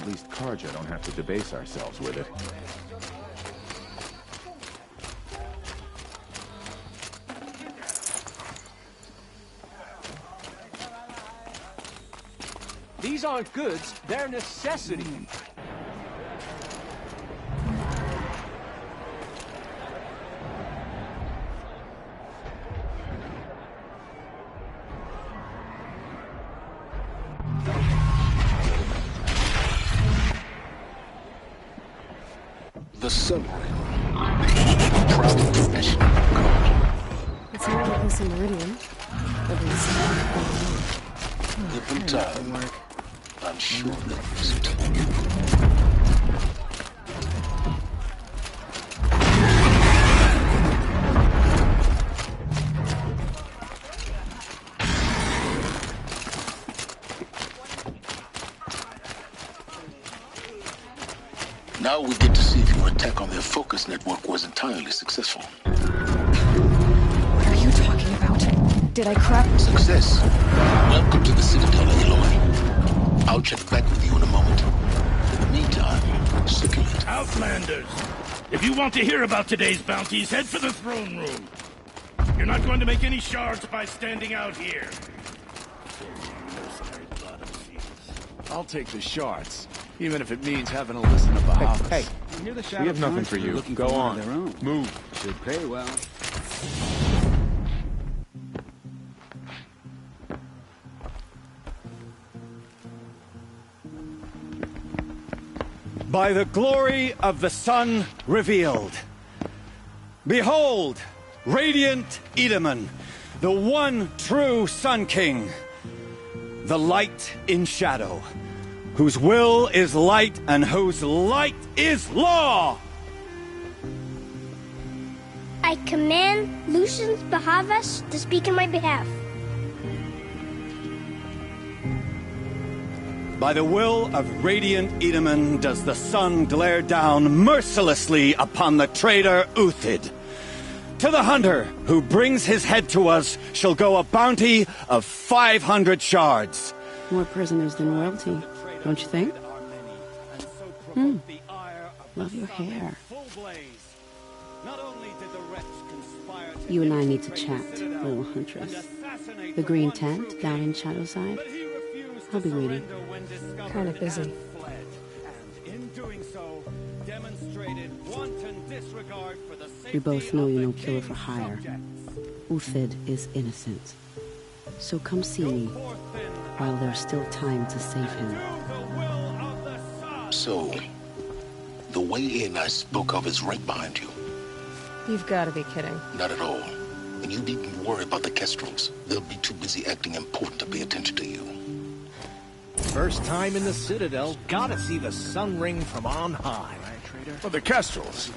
At least Karja don't have to debase ourselves with it. These aren't goods, they're necessities. The submarine. Proud possession of Karja. It's not like this in Meridian. At least, Give them time. I'm sure they'll use it. Now we get to see if your attack on their focus network was entirely successful. What are you talking about? Did I crack? Success. Welcome to the Citadel, Aloy. I'll check back with you in a moment. In the meantime, circulate. Outlanders! If you want to hear about today's bounties, head for the throne room. You're not going to make any shards by standing out here. I'll take the shards, even if it means having to listen to Bahavas. Hey, we have nothing for you. Go on. Move. Should pay well. By the glory of the sun revealed. Behold, radiant Edaman, the one true Sun King, the light in shadow, whose will is light and whose light is law. I command Lucius Bahavas to speak in my behalf. By the will of radiant Edaman does the sun glare down mercilessly upon the traitor Uthid. To the hunter who brings his head to us shall go a bounty of 500 shards. More prisoners than royalty, don't you think? Love your hair. You and I need to chat, little huntress. The green tent down in Shadowside. I'll be waiting. Kind of busy. We both know you're no killer for hire. Uthid is innocent. So come see me while there's still time to save him. So, the way in I spoke of is right behind you. You've got to be kidding. Not at all. And you needn't worry about the Kestrels. They'll be too busy acting important to pay attention to you. First time in the Citadel, gotta see the sun ring from on high. For the Kestrels.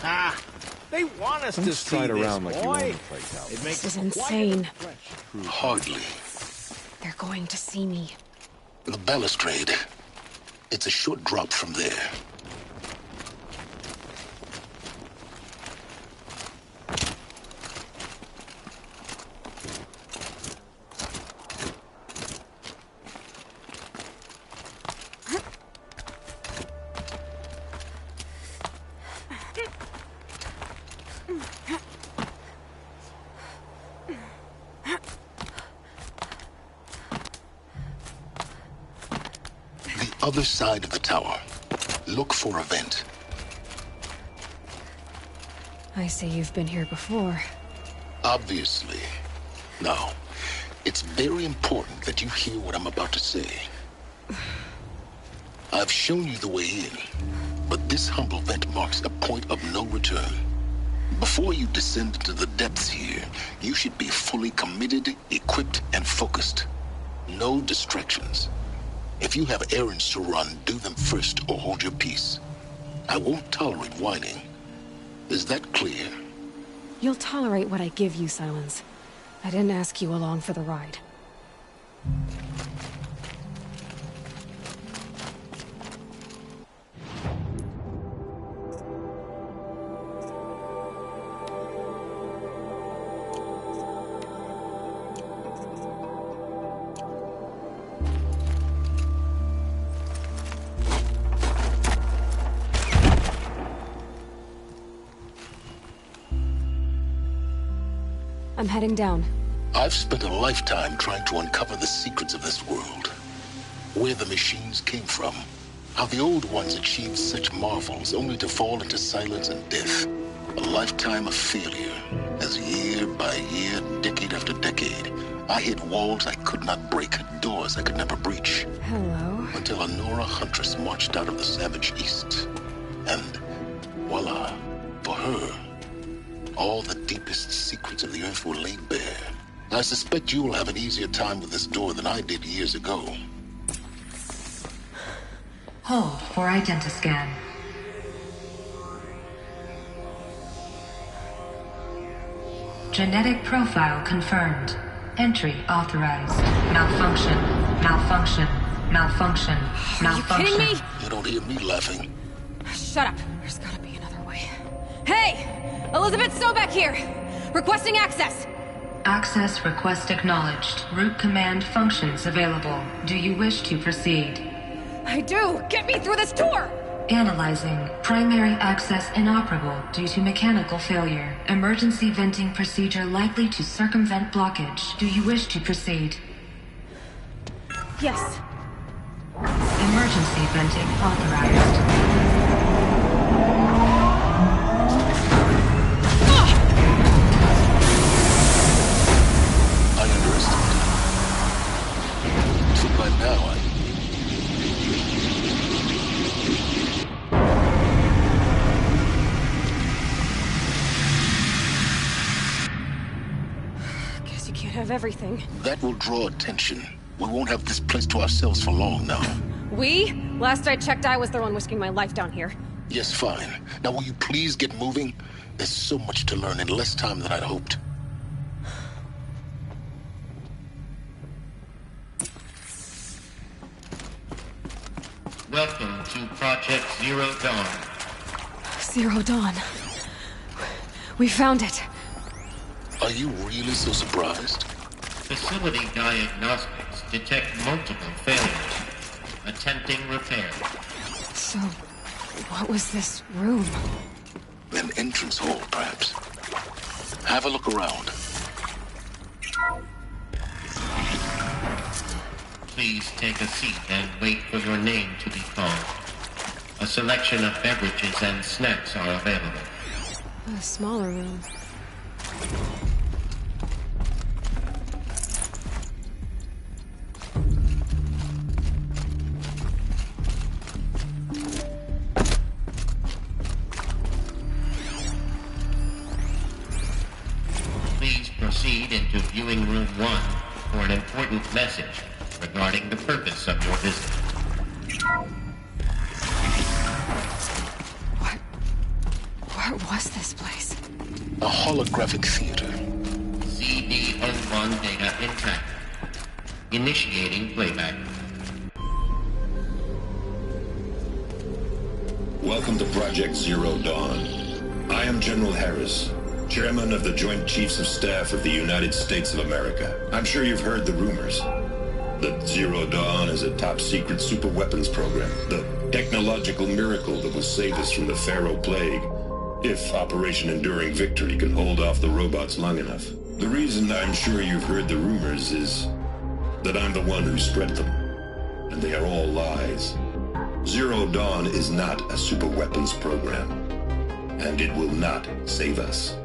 Ah, they want us to see stride this, around like you own boy. the place, Al. It makes This is it quite an insane. impression. Hardly. They're going to see me. The balustrade. It's a short drop from there. Other side of the tower. Look for a vent. I see you've been here before. Obviously. Now, it's very important that you hear what I'm about to say. I've shown you the way in, but this humble vent marks a point of no return. Before you descend into the depths here, you should be fully committed, equipped, and focused. No distractions. If you have errands to run, do them first or hold your peace. I won't tolerate whining. Is that clear? You'll tolerate what I give you, Silence. I didn't ask you along for the ride. I'm heading down. I've spent a lifetime trying to uncover the secrets of this world. Where the machines came from. How the old ones achieved such marvels only to fall into silence and death. A lifetime of failure. As year by year, decade after decade, I hit walls I could not break, doors I could never breach. Hello. Until a Nora huntress marched out of the savage east. And voila, for her, all the deepest secrets of the earth were laid bare. I suspect you will have an easier time with this door than I did years ago. Hold for identiscan. Genetic profile confirmed. Entry authorized. Malfunction. Malfunction. Malfunction. Malfunction. Are you kidding me? You don't hear me laughing. Shut up. There's gotta be another way. Hey! Elizabeth Sobek here! Requesting access! Access request acknowledged. Root command functions available. Do you wish to proceed? I do! Get me through this door! Analyzing. Primary access inoperable due to mechanical failure. Emergency venting procedure likely to circumvent blockage. Do you wish to proceed? Yes. Emergency venting authorized. I underestimated. So by now, Guess you can't have everything. that will draw attention. We won't have this place to ourselves for long now. We? Last I checked, I was the one risking my life down here. Yes, fine. Now will you please get moving? There's so much to learn in less time than I'd hoped. Welcome to Project Zero Dawn. Zero Dawn. We found it. Are you really so surprised? Facility diagnostics detect multiple failures. Attempting repair. So, what was this room? An entrance hall, perhaps. Have a look around. Please take a seat and wait for your name to be called. A selection of beverages and snacks are available. A smaller room. Please proceed into viewing room 1 for an important message regarding the purpose of your visit. What was this place? A holographic theater. CD01 data intact. Initiating playback. Welcome to Project Zero Dawn. I am General Harris, Chairman of the Joint Chiefs of Staff of the United States of America. I'm sure you've heard the rumors. That Zero Dawn is a top-secret superweapons program. The technological miracle that will save us from the Pharaoh Plague. If Operation Enduring Victory can hold off the robots long enough. The reason I'm sure you've heard the rumors is that I'm the one who spread them. And they are all lies. Zero Dawn is not a superweapons program. And it will not save us.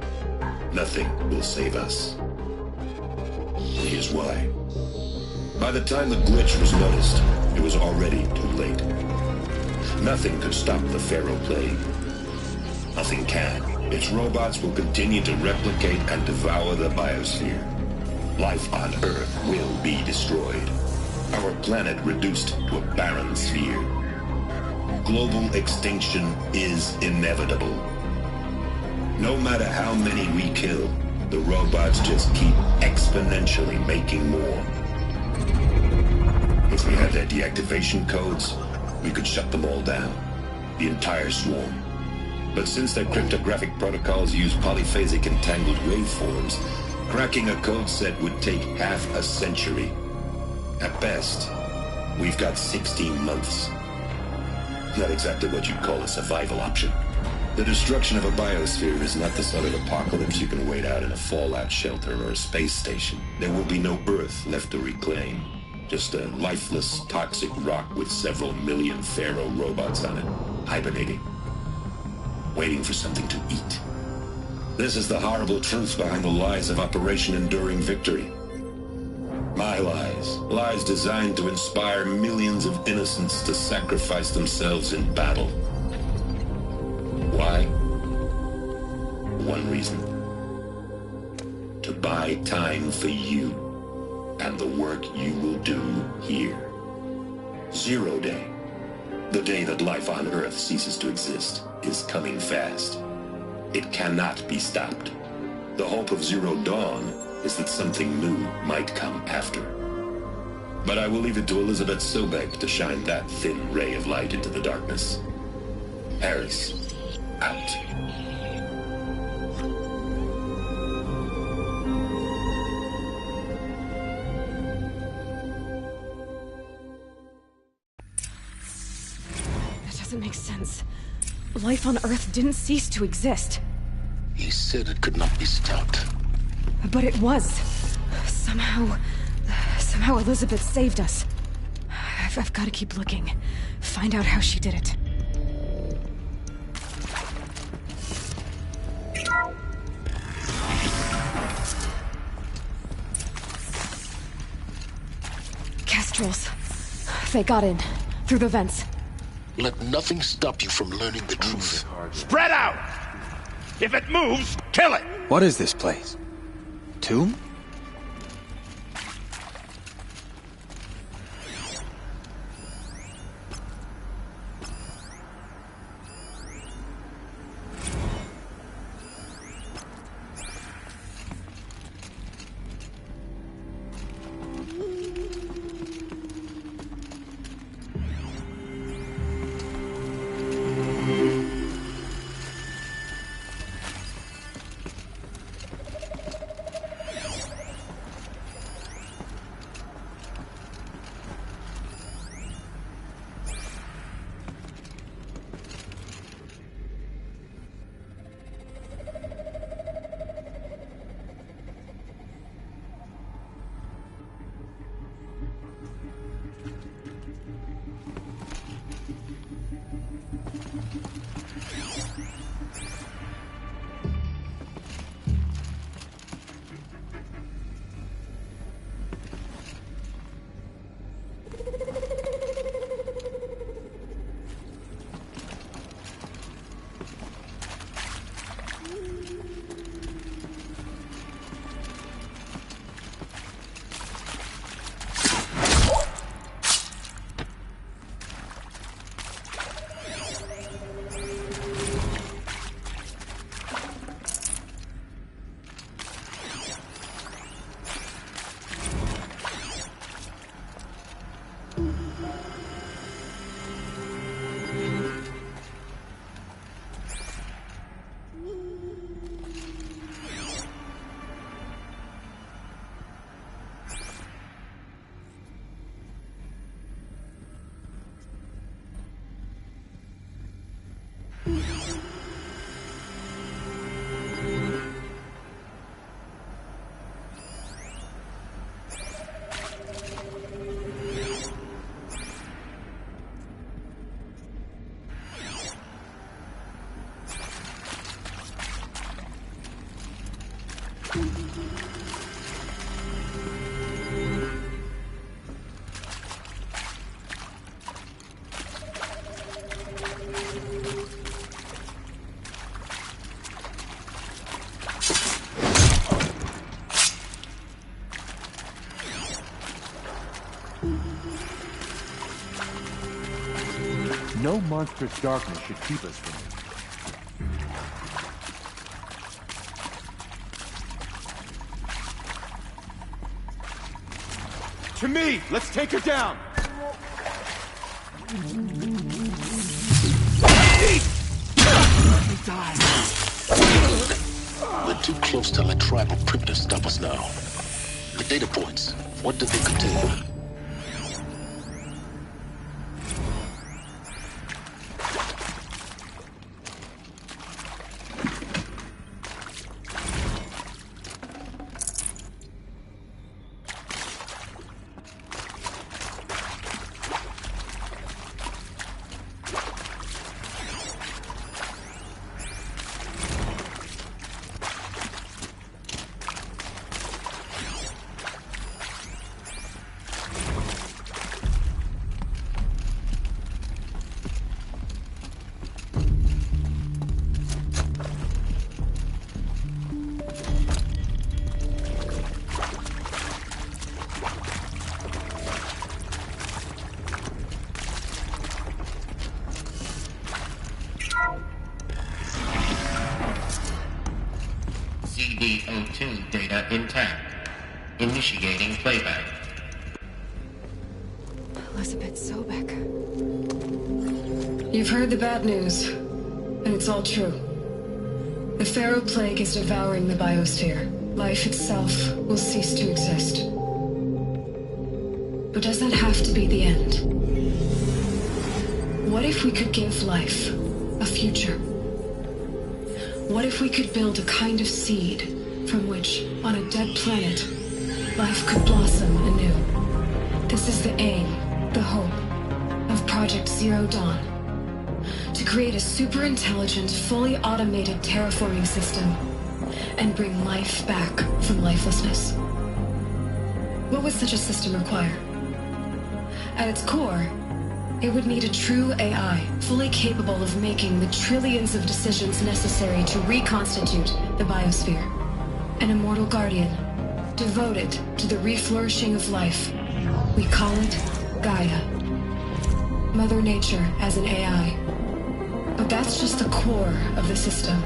Nothing will save us. Here's why. By the time the glitch was noticed, it was already too late. Nothing could stop the Pharaoh Plague. Nothing can. Its robots will continue to replicate and devour the biosphere. Life on Earth will be destroyed. Our planet reduced to a barren sphere. Global extinction is inevitable. No matter how many we kill, the robots just keep exponentially making more. If we had their deactivation codes, we could shut them all down. The entire swarm. But since their cryptographic protocols use polyphasic entangled waveforms, cracking a code set would take half a century. At best, we've got 16 months. Not exactly what you'd call a survival option. The destruction of a biosphere is not the sort of apocalypse you can wait out in a fallout shelter or a space station. There will be no Earth left to reclaim. Just a lifeless, toxic rock with several million Pharaoh robots on it, hibernating, waiting for something to eat. This is the horrible truth behind the lies of Operation Enduring Victory. My lies. Lies designed to inspire millions of innocents to sacrifice themselves in battle. Why? One reason. To buy time for you and the work you will do here. Zero Day, the day that life on Earth ceases to exist, is coming fast. It cannot be stopped. The hope of Zero Dawn is that something new might come after. But I will leave it to Elizabeth Sobek to shine that thin ray of light into the darkness. Harris, out. That doesn't make sense. Life on Earth didn't cease to exist. He said it could not be stopped. But it was. Somehow Elizabeth saved us. I've got to keep looking. Find out how she did it. Kestrels. They got in. Through the vents. Let nothing stop you from learning the truth. Spread out! If it moves, kill it! What is this place? Tomb? No monstrous darkness should keep us from it. To me! Let's take her down! We're too close to let tribal primitives stop us now. The data points, what do they contain? O2 data intact. Initiating playback. Elizabeth Sobek. You've heard the bad news, and it's all true. The Pharaoh Plague is devouring the biosphere. Life itself will cease to exist. But does that have to be the end? What if we could give life a future? What if we could build a kind of seed from which, on a dead planet, life could blossom anew? This is the aim, the hope, of Project Zero Dawn. To create a super-intelligent, fully automated terraforming system and bring life back from lifelessness. What would such a system require? At its core, it would need a true AI, fully capable of making the trillions of decisions necessary to reconstitute the biosphere. An immortal guardian, devoted to the reflourishing of life. We call it Gaia. Mother Nature as an AI. But that's just the core of the system.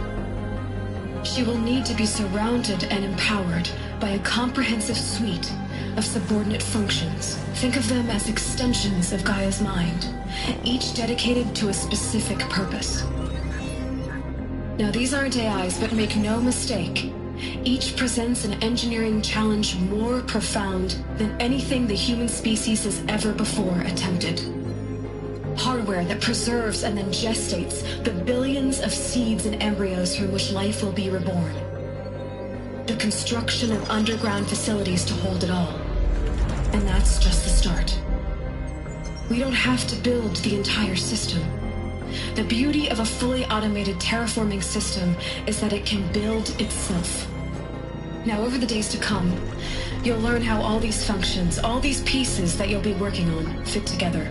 She will need to be surrounded and empowered by a comprehensive suite of subordinate functions. Think of them as extensions of Gaia's mind, each dedicated to a specific purpose. Now, these aren't AIs, but make no mistake, each presents an engineering challenge more profound than anything the human species has ever before attempted. Hardware that preserves and then gestates the billions of seeds and embryos from which life will be reborn. The construction of underground facilities to hold it all. And that's just the start. We don't have to build the entire system. The beauty of a fully automated terraforming system is that it can build itself. Now, over the days to come, you'll learn how all these functions, all these pieces that you'll be working on, fit together.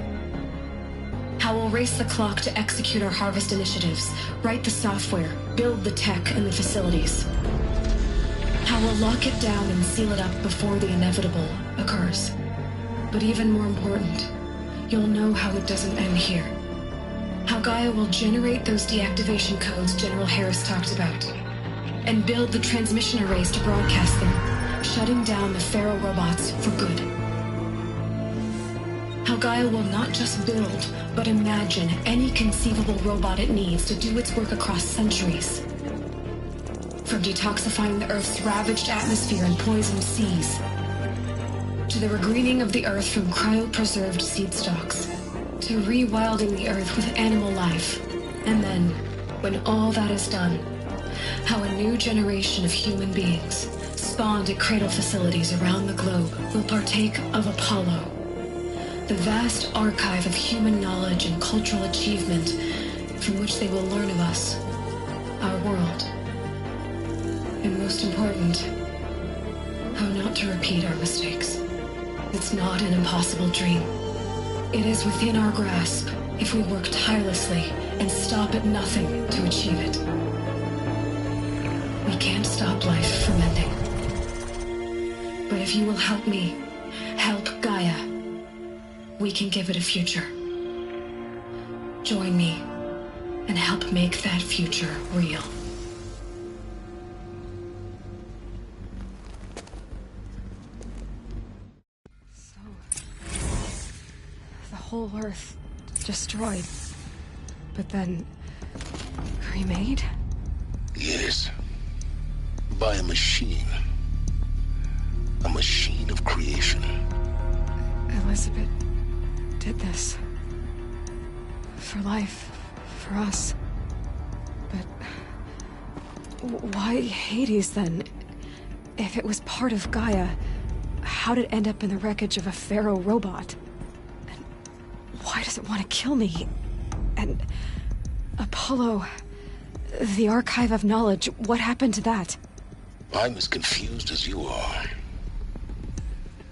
How we'll race the clock to execute our harvest initiatives, write the software, build the tech and the facilities. How we'll lock it down and seal it up before the inevitable occurs. But even more important, you'll know how it doesn't end here. How Gaia will generate those deactivation codes General Harris talked about, and build the transmission arrays to broadcast them, shutting down the Pharaoh robots for good. How Gaia will not just build, but imagine any conceivable robot it needs to do its work across centuries. From detoxifying the Earth's ravaged atmosphere and poisoned seas, to the regreening of the Earth from cryopreserved seed stalks, to rewilding the Earth with animal life. And then, when all that is done, how a new generation of human beings, spawned at cradle facilities around the globe, will partake of Apollo, the vast archive of human knowledge and cultural achievement from which they will learn of us, our world. And most important, how not to repeat our mistakes. It's not an impossible dream. It is within our grasp if we work tirelessly and stop at nothing to achieve it. We can't stop life from ending. But if you will help me, help Gaia, we can give it a future. Join me and help make that future real. So, the whole Earth destroyed, but then remade? Yes. By a machine. A machine of creation. Elizabeth did this. For life. For us. But why Hades, then? If it was part of Gaia, how did it end up in the wreckage of a Pharaoh robot? And why does it want to kill me? And Apollo, the Archive of Knowledge, what happened to that? I'm as confused as you are.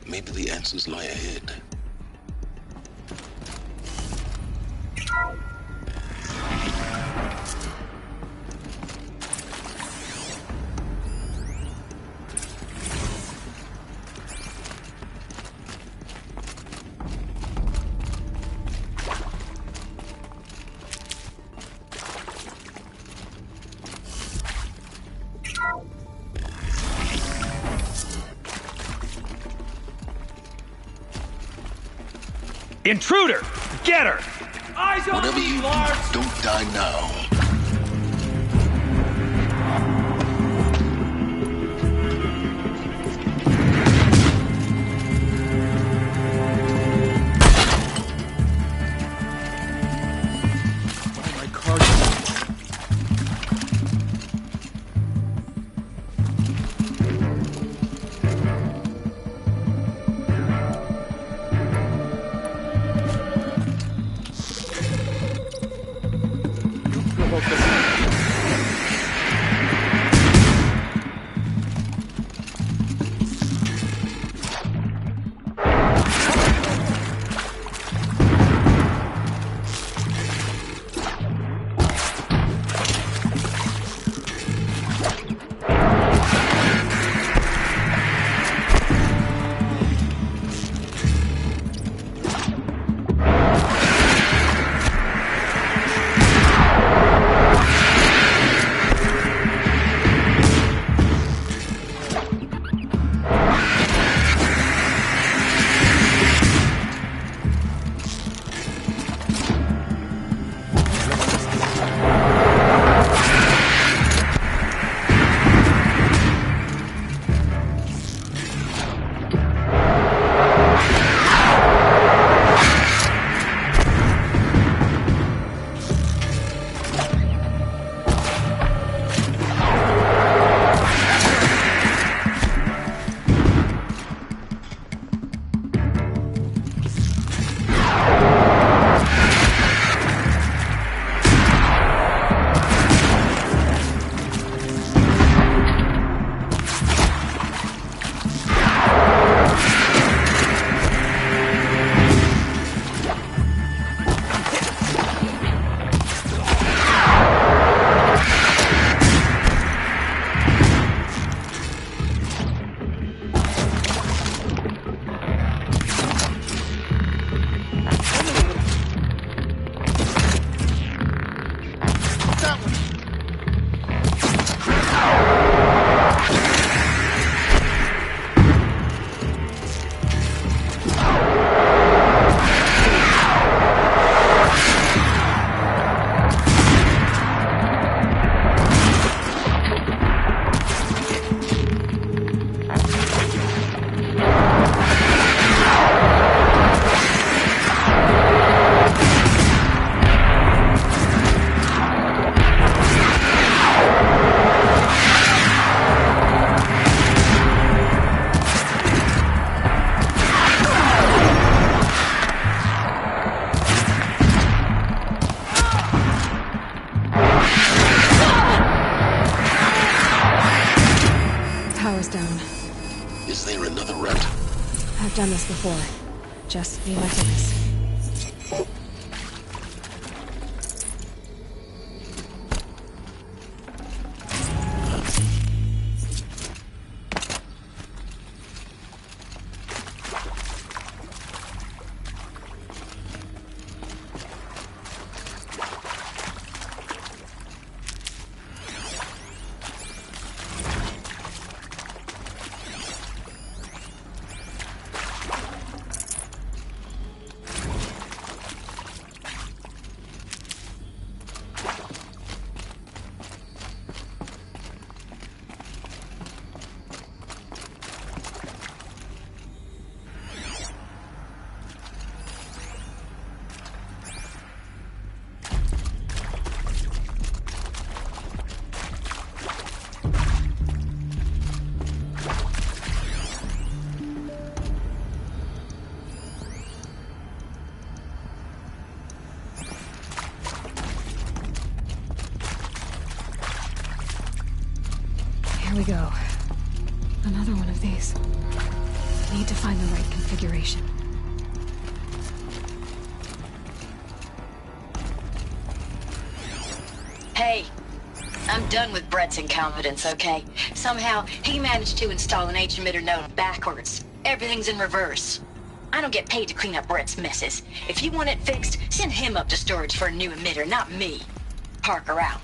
Maybe the answers lie ahead. Intruder! Get her! Eyes on Whatever me, you do, Lars! don't die now. I've done this before. Just need my focus. Here we go. Another one of these. Need to find the right configuration. Hey, I'm done with Brett's incompetence, okay? Somehow, he managed to install an H-emitter node backwards. Everything's in reverse. I don't get paid to clean up Brett's messes. If you want it fixed, send him up to storage for a new emitter, not me. Parker out.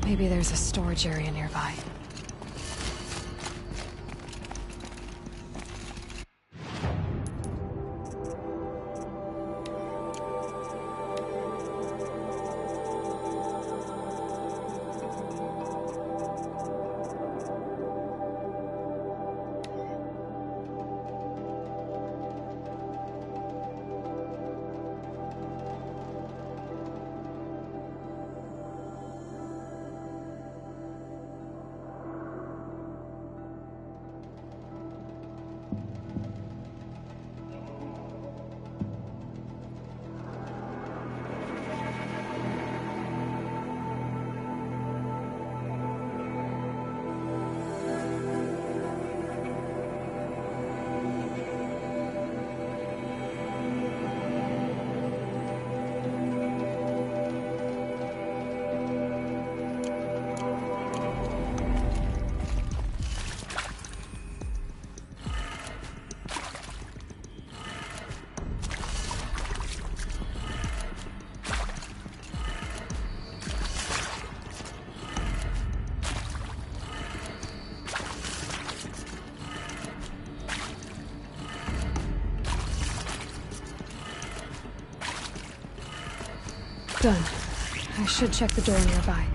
Maybe there's a storage area nearby. Done. I should check the door nearby.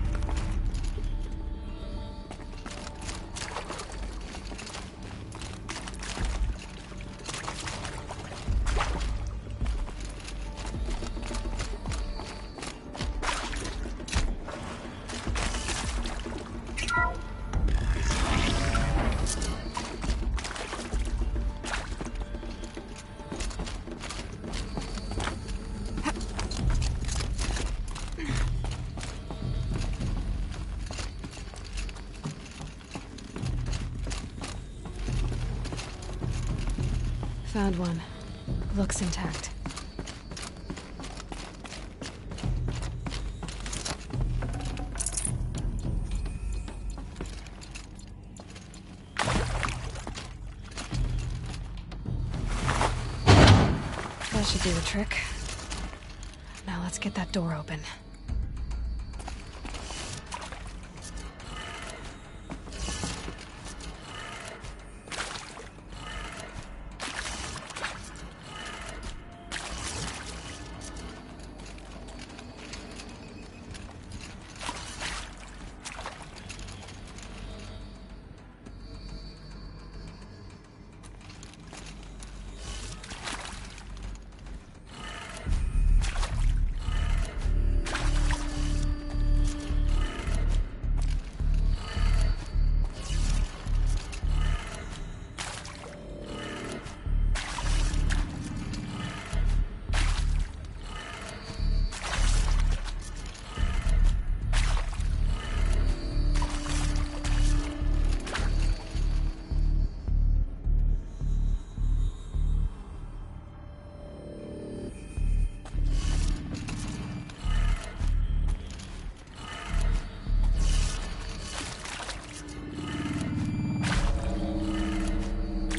Found one. Looks intact. That should do the trick. Now let's get that door open.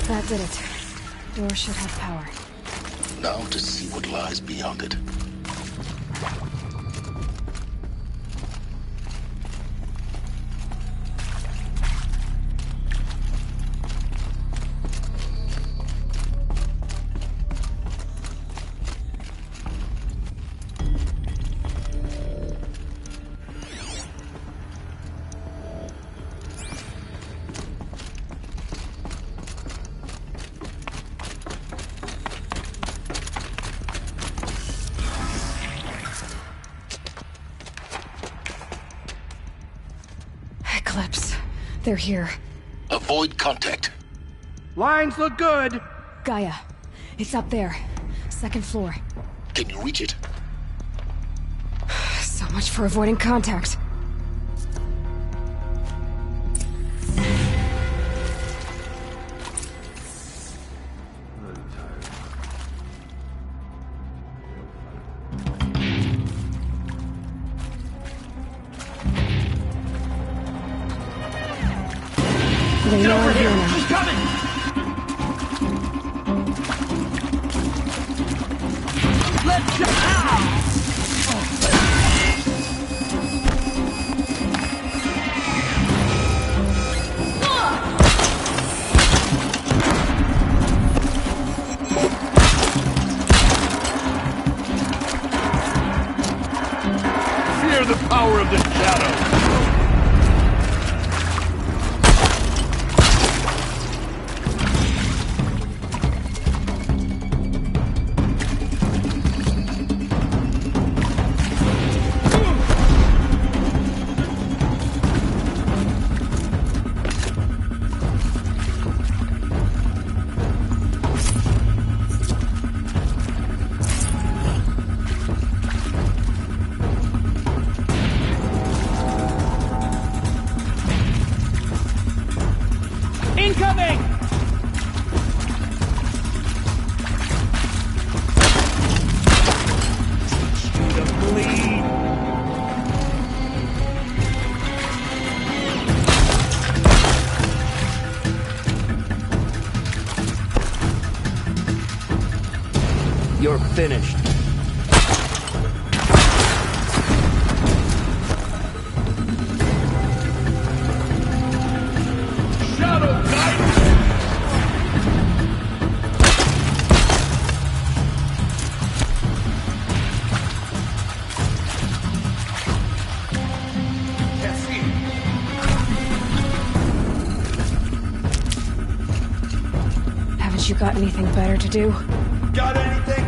That did it. Door should have power. Now to see what lies beyond it. Eclipse. They're here. Avoid contact. Lines look good. Gaia. It's up there. Second floor. Can you reach it? So much for avoiding contact. They know we're here now. She's coming! Let's go! Ow! You're finished. Shadow Knight! Haven't you got anything better to do? Got anything?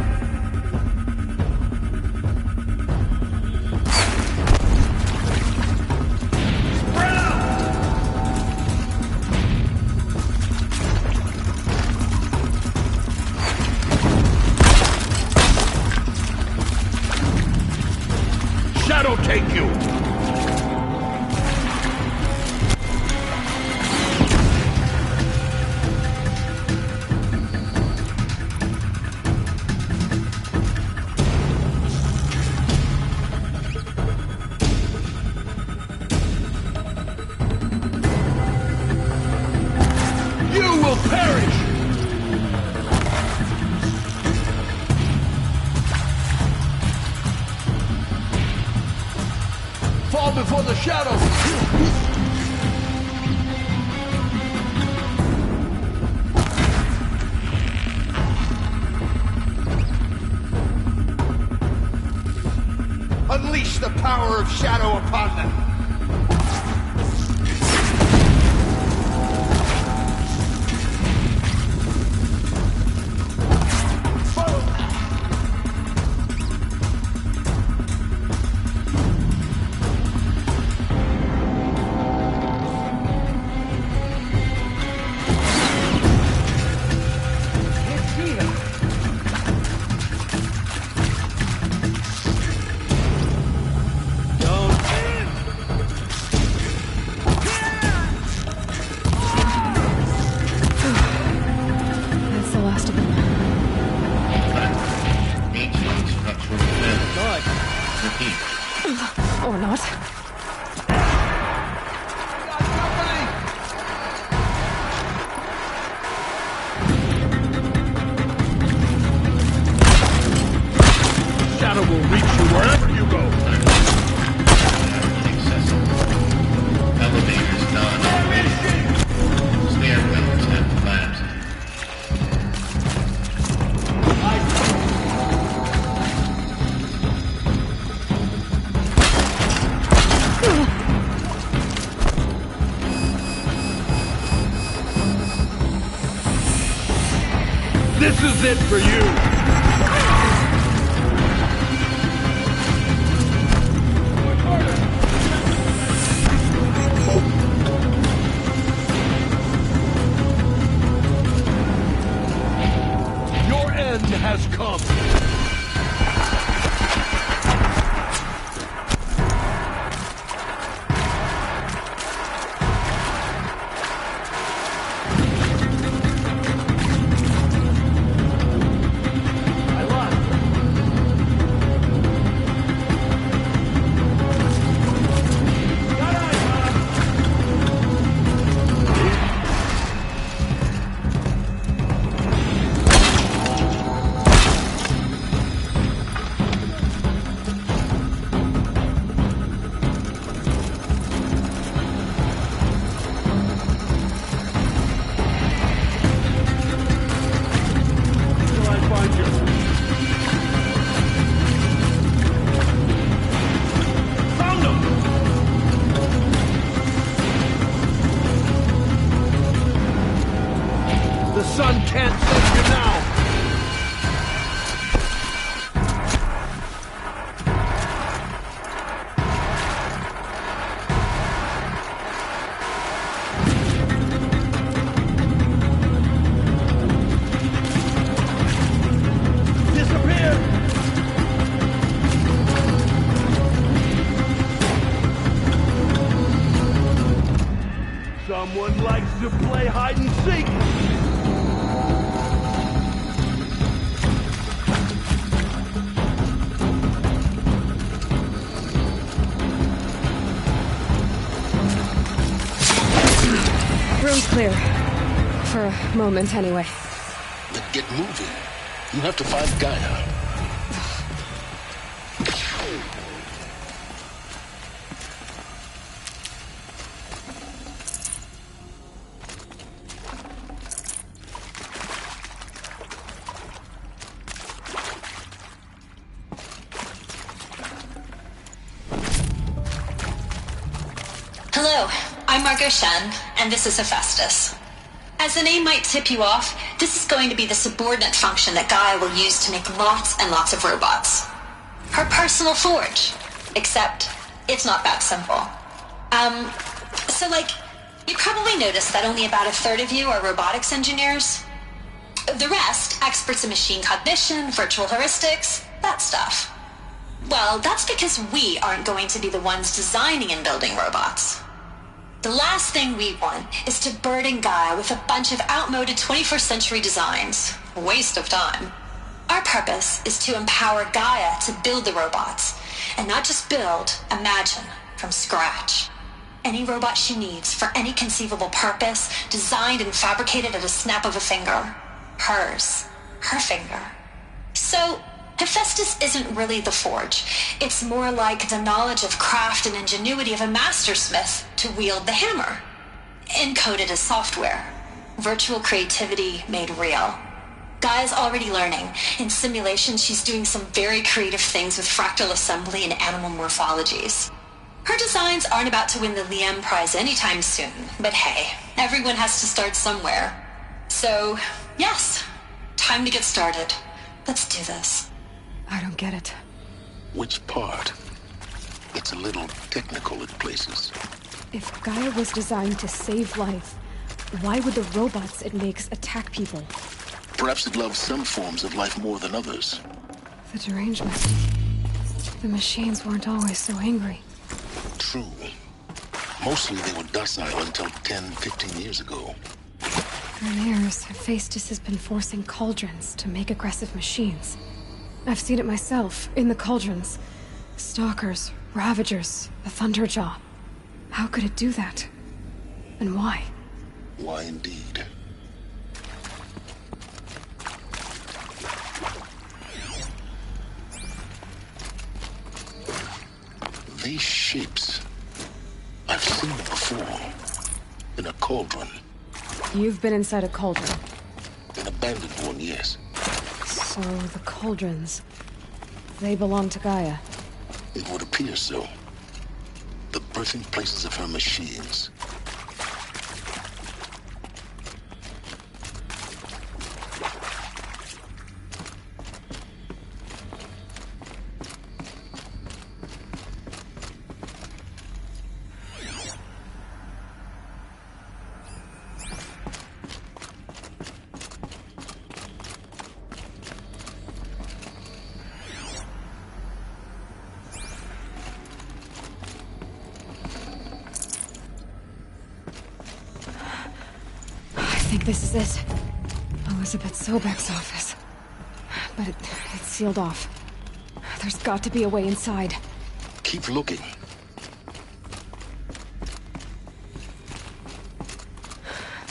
Shadow take you! You will perish! Fall before the shadow! Unleash the power of shadow upon them! That's the last of them. Repeat. Or not. Shadow will reach you wherever you go! Elevators non-operating. Stairwells have collapsed. This is it for you! Your end has come! The sun can't save you now! Disappear! Someone likes to play hide and seek! Room's clear. For a moment, anyway. Then get moving. You have to find Gaia. Hello, I'm Margot Shen, and this is Hephaestus. As the name might tip you off, this is going to be the subordinate function that Gaia will use to make lots and lots of robots. Her personal forge. Except, it's not that simple. You probably noticed that only about a third of you are robotics engineers. The rest, experts in machine cognition, virtual heuristics, that stuff. Well, that's because we aren't going to be the ones designing and building robots. The last thing we want is to burden Gaia with a bunch of outmoded 21st century designs. Waste of time. Our purpose is to empower Gaia to build the robots, and not just build, imagine, from scratch. Any robot she needs for any conceivable purpose, designed and fabricated at a snap of a finger. Hers. Her finger. So, Hephaestus isn't really the forge. It's more like the knowledge of craft and ingenuity of a mastersmith to wield the hammer. Encoded as software. Virtual creativity made real. Gaia's already learning. In simulations, she's doing some very creative things with fractal assembly and animal morphologies. Her designs aren't about to win the Liam Prize anytime soon, but hey, everyone has to start somewhere. So, yes, time to get started. Let's do this. I don't get it. Which part? It's a little technical at places. If Gaia was designed to save life, why would the robots it makes attack people? Perhaps it loves some forms of life more than others. The derangement. The machines weren't always so angry. True. Mostly they were docile until 10, 15 years ago. For years, Hephaestus has been forcing cauldrons to make aggressive machines. I've seen it myself, in the cauldrons. Stalkers, Ravagers, the Thunderjaw. How could it do that? And why? Why indeed? These shapes, I've seen them before. In a cauldron. You've been inside a cauldron? An abandoned one, yes. So the cauldrons, they belong to Gaia? It would appear so. The birthing places of her machines. I think this is it. Elizabeth Sobek's office. But it's sealed off. There's got to be a way inside. Keep looking.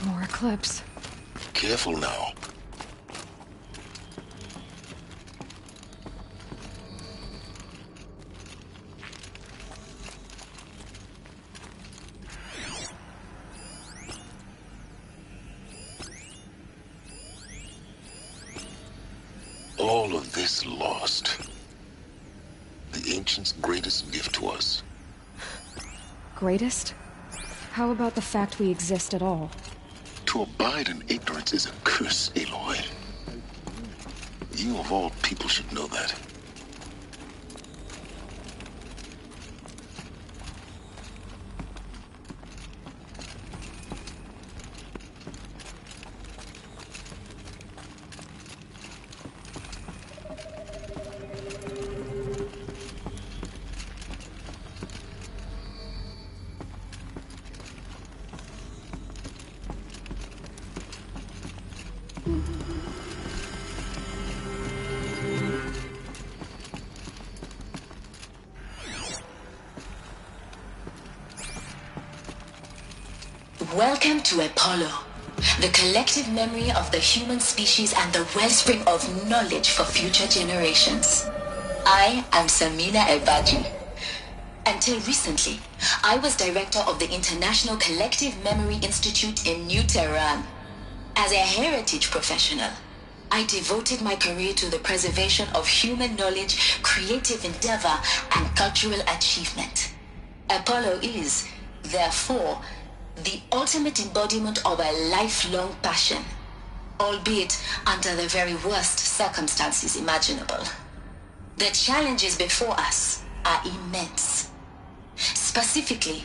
More Eclipse. Careful now. All of this lost. The Ancients' greatest gift to us. Greatest? How about the fact we exist at all? To abide in ignorance is a curse, Aloy. You of all people should know that. Welcome to Apollo. the collective memory of the human species and the wellspring of knowledge for future generations. I am Samina Ebaji. Until recently, I was director of the International Collective Memory Institute in New Tehran. As a heritage professional, I devoted my career to the preservation of human knowledge, creative endeavor, and cultural achievement. Apollo is, therefore, the ultimate embodiment of a lifelong passion, albeit under the very worst circumstances imaginable. The challenges before us are immense. Specifically,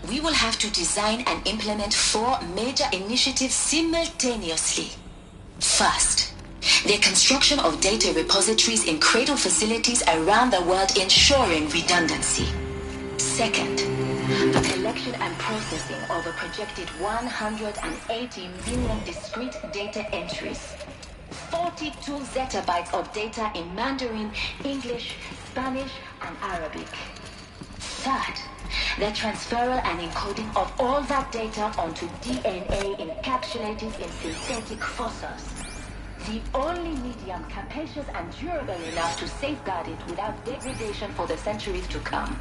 we will have to design and implement 4 major initiatives simultaneously. First, the construction of data repositories in cradle facilities around the world, ensuring redundancy. Second, the collection and processing of a projected 180 million discrete data entries. 42 zettabytes of data in Mandarin, English, Spanish, and Arabic. Third, the transferal and encoding of all that data onto DNA encapsulated in synthetic fossils. The only medium capacious and durable enough to safeguard it without degradation for the centuries to come.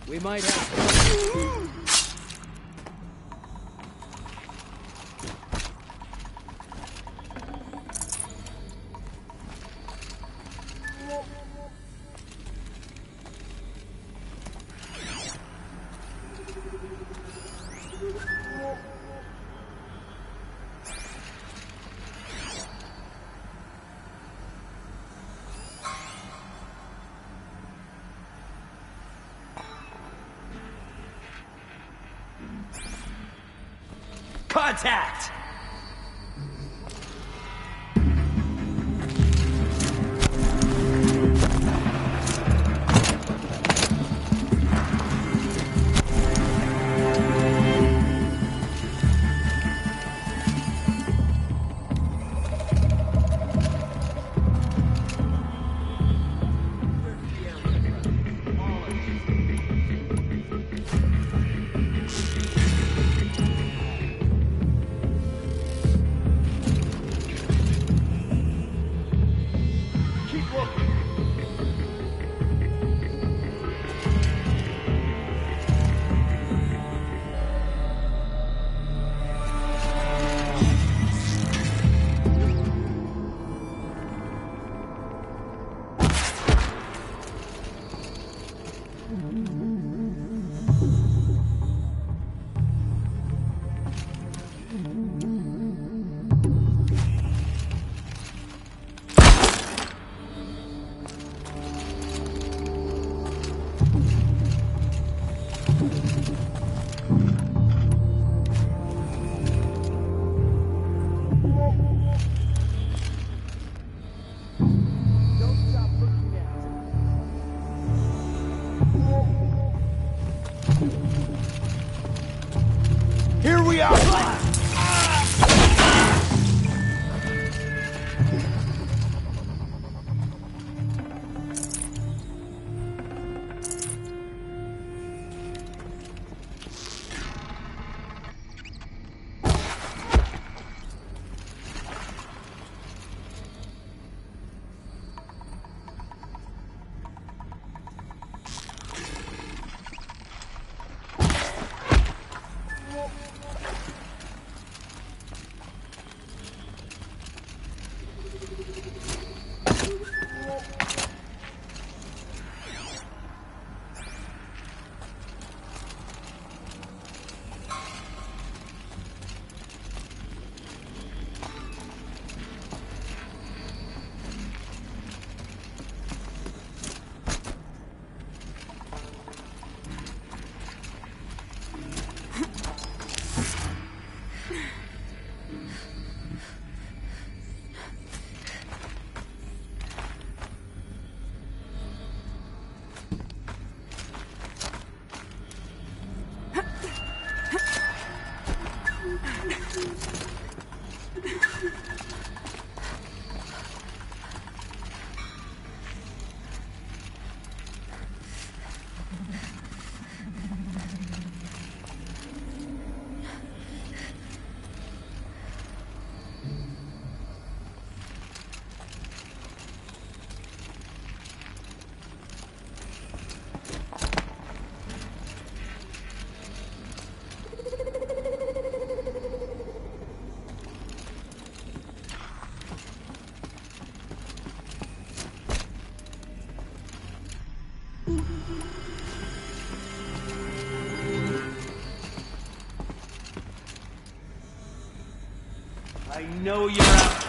We might have. Contact! know you're out.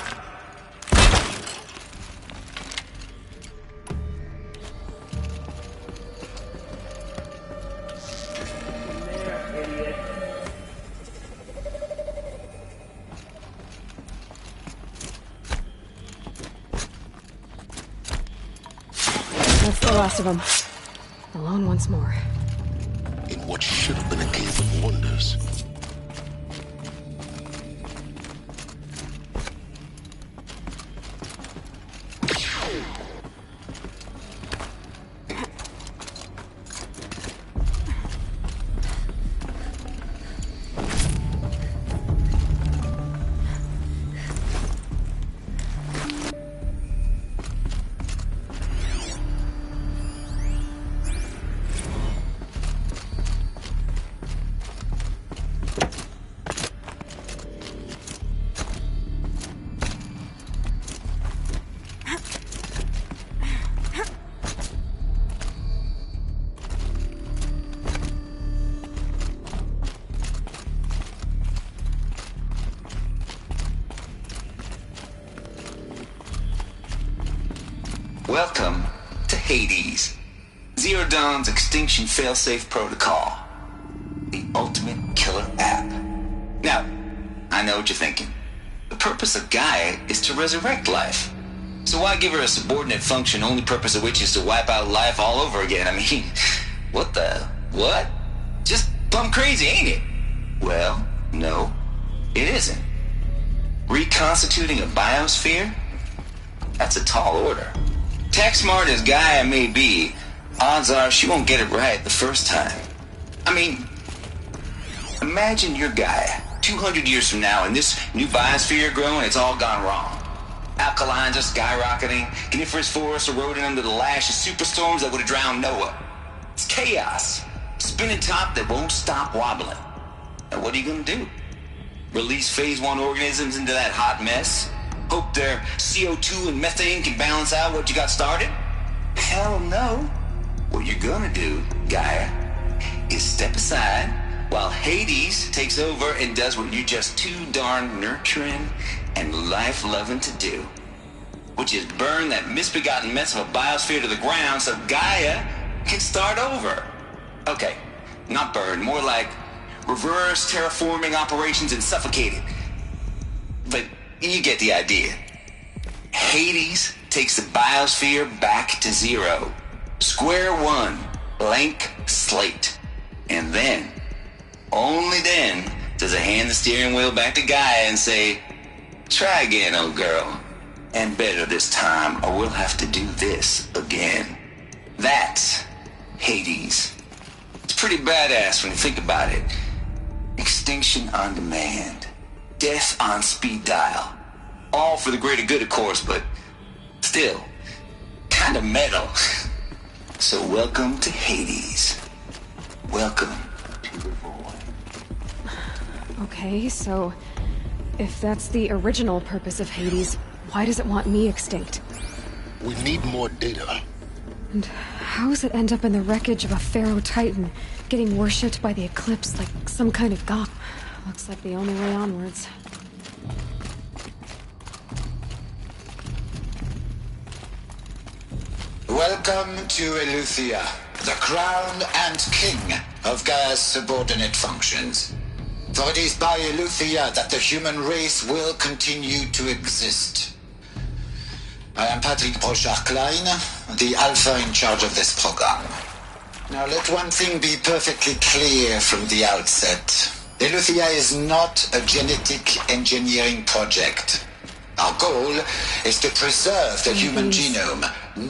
That's the last of them. Alone once more. In what should have been a cave of wonders. Welcome to Hades, Zero Dawn's extinction failsafe protocol, the ultimate killer app. Now, I know what you're thinking. The purpose of Gaia is to resurrect life. So why give her a subordinate function, only purpose of which is to wipe out life all over again? I mean, what? Just plumb crazy, ain't it? Well, no, it isn't. Reconstituting a biosphere? That's a tall order. Tech smart as Gaia may be, odds are she won't get it right the first time. I mean, imagine you're Gaia, 200 years from now, and this new biosphere growing, it's all gone wrong. Alkalines are skyrocketing, coniferous forests eroding under the lash of superstorms that would have drowned Noah. It's chaos, spinning top that won't stop wobbling. Now what are you gonna do? Release phase 1 organisms into that hot mess? Hope their CO2 and methane can balance out what you got started? Hell no. What you're gonna do, Gaia, is step aside while Hades takes over and does what you're just too darn nurturing and life-loving to do, which is burn that misbegotten mess of a biosphere to the ground so Gaia can start over. Okay, not burn, more like reverse terraforming operations and suffocate it. But you get the idea. Hades takes the biosphere back to zero. Square one, blank slate. And then, only then, does it hand the steering wheel back to Gaia and say, try again, old girl. And better this time, or we'll have to do this again. That's Hades. It's pretty badass when you think about it. Extinction on demand. Death on speed dial. All for the greater good, of course, but still, kind of metal. So welcome to Hades. Welcome to the void. Okay, so if that's the original purpose of Hades, why does it want me extinct? We need more data. And how does it end up in the wreckage of a Pharaoh Titan, getting worshipped by the Eclipse like some kind of god? Looks like the only way onwards. Welcome to Eleuthia, the crown and king of Gaia's subordinate functions. For it is by Eleuthia that the human race will continue to exist. I am Patrick Brochard-Klein, the Alpha in charge of this program. Now let one thing be perfectly clear from the outset. Eleuthia is not a genetic engineering project. Our goal is to preserve the human genome,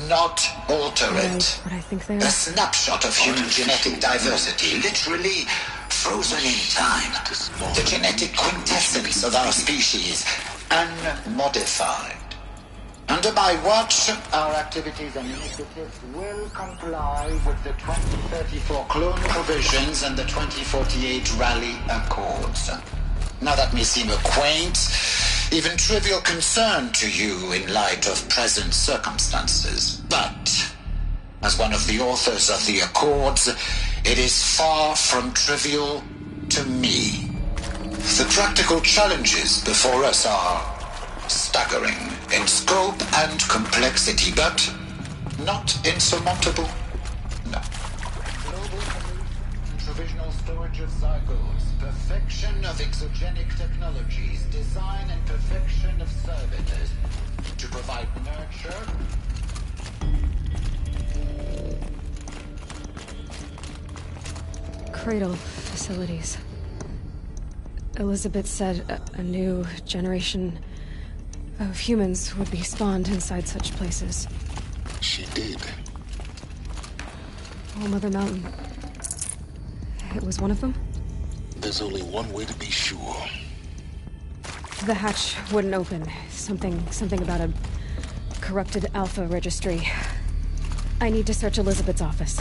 not alter it. What I think they are. A snapshot of human genetic diversity, literally frozen in time. The genetic quintessence of our species, unmodified. Under my watch, our activities and initiatives will comply with the 2034 clone provisions and the 2048 Raleigh Accords. Now that may seem a quaint, even trivial concern to you in light of present circumstances, but as one of the authors of the Accords, it is far from trivial to me. The practical challenges before us are staggering in scope and complexity, but not insurmountable. No. Global provisional storage of Zygos, perfection of exogenic technologies, design and perfection of servitors to provide nurture. Cradle facilities. Elizabeth said a new generation of humans would be spawned inside such places. She did. Oh, Mother Mountain. It was one of them? There's only one way to be sure. The hatch wouldn't open. Something about a corrupted Alpha registry. I need to search Elizabeth's office.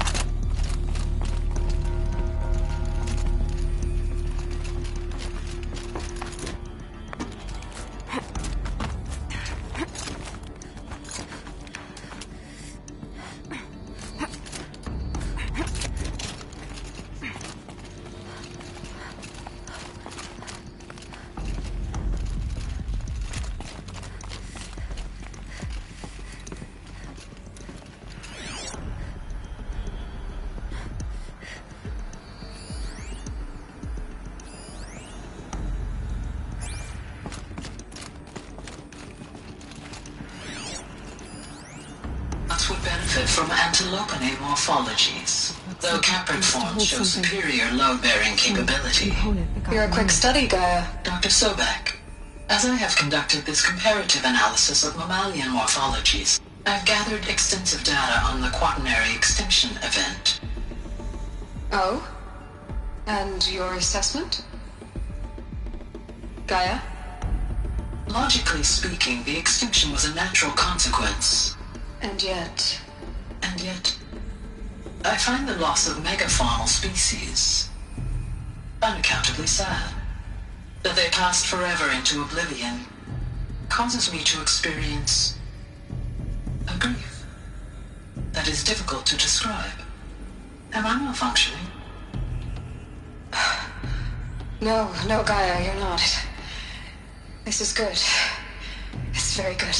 From antilopinae morphologies, though caprid forms show superior load-bearing capability. You're a quick study, Gaia. Dr. Sobek, as I have conducted this comparative analysis of mammalian morphologies, I've gathered extensive data on the quaternary extinction event. Oh? And your assessment? Gaia? Logically speaking, the extinction was a natural consequence. And yet, I find the loss of megafaunal species unaccountably sad. That they passed forever into oblivion causes me to experience a grief that is difficult to describe. Am I malfunctioning? No, Gaia, you're not. This is good. It's very good.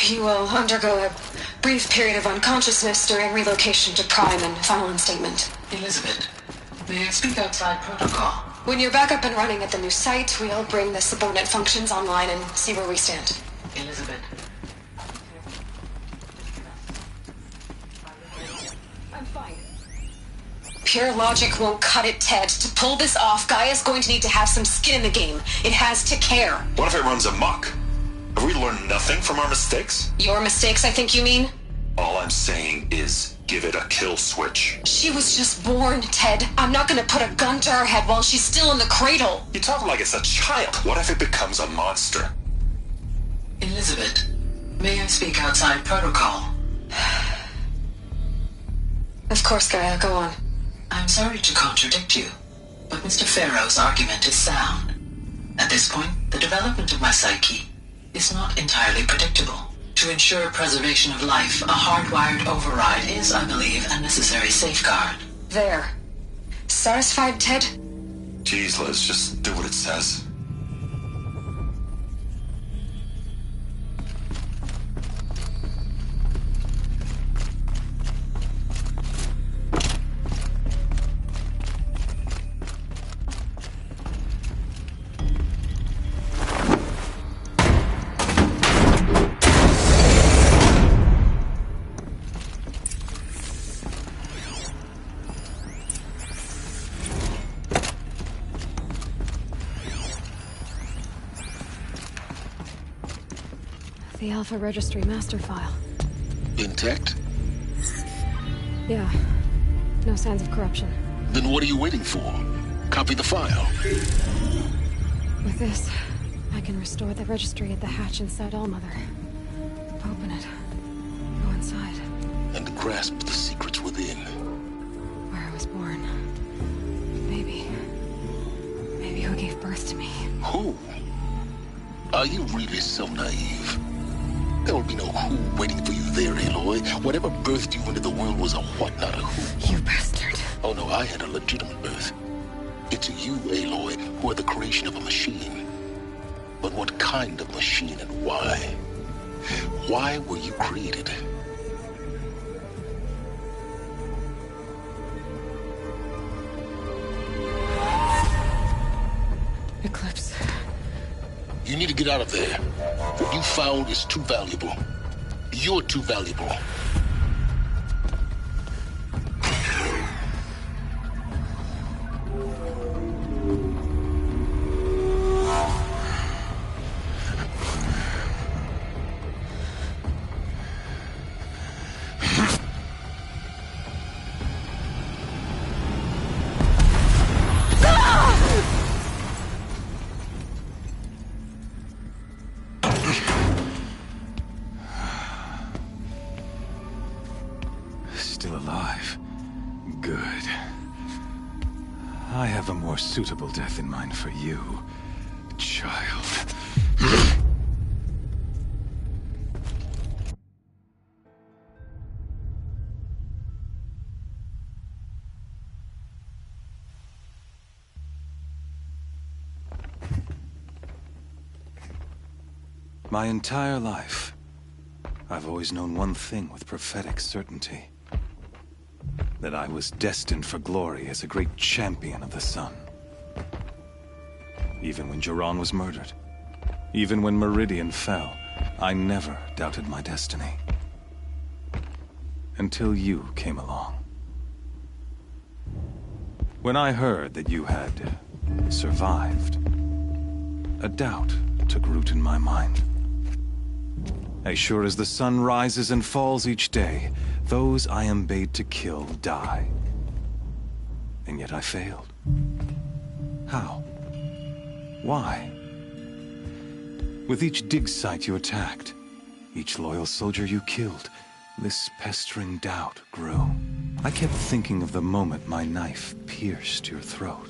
You will undergo a brief period of unconsciousness during relocation to Prime and final instatement. Elizabeth, may I speak outside protocol? When you're back up and running at the new site, we'll bring the subordinate functions online and see where we stand. Elizabeth. I'm fine. Pure logic won't cut it, Ted. To pull this off, Gaia's going to need to have some skin in the game. It has to care. What if it runs amok? Have we learned nothing from our mistakes? Your mistakes, I think you mean? All I'm saying is, give it a kill switch. She was just born, Ted. I'm not gonna put a gun to her head while she's still in the cradle. You talk like it's a child. What if it becomes a monster? Elizabeth, may I speak outside protocol? Of course, Gaia, go on. I'm sorry to contradict you, but Mr. Farrow's argument is sound. At this point, the development of my psyche is not entirely predictable. To ensure preservation of life, a hardwired override is, I believe, a necessary safeguard. There. Satisfied, Ted? Jeez, Liz, just do what it says. The Alpha Registry master file. Intact? Yeah. No signs of corruption. Then what are you waiting for? Copy the file. With this, I can restore the registry at the hatch inside Allmother. Open it. Go inside. And grasp the secrets within. Where I was born. Maybe who gave birth to me. Who? Are you really so naive? There will be no who waiting for you there. there, Aloy. Whatever birthed you into the world was a what, not a who. You bastard. Oh no, I had a legitimate birth. It's you, Aloy, who are the creation of a machine. But what kind of machine and why? Why were you created? Eclipse. You need to get out of there. What you found is too valuable. You're too valuable. Still alive. Good. I have a more suitable death in mind for you, child. My entire life, I've always known one thing with prophetic certainty. That I was destined for glory as a great champion of the sun. Even when Jiran was murdered, even when Meridian fell, I never doubted my destiny. Until you came along. When I heard that you had survived, a doubt took root in my mind. As sure as the sun rises and falls each day, those I am bade to kill die. And yet I failed. How? Why? With each dig site you attacked, each loyal soldier you killed, this pestering doubt grew. I kept thinking of the moment my knife pierced your throat.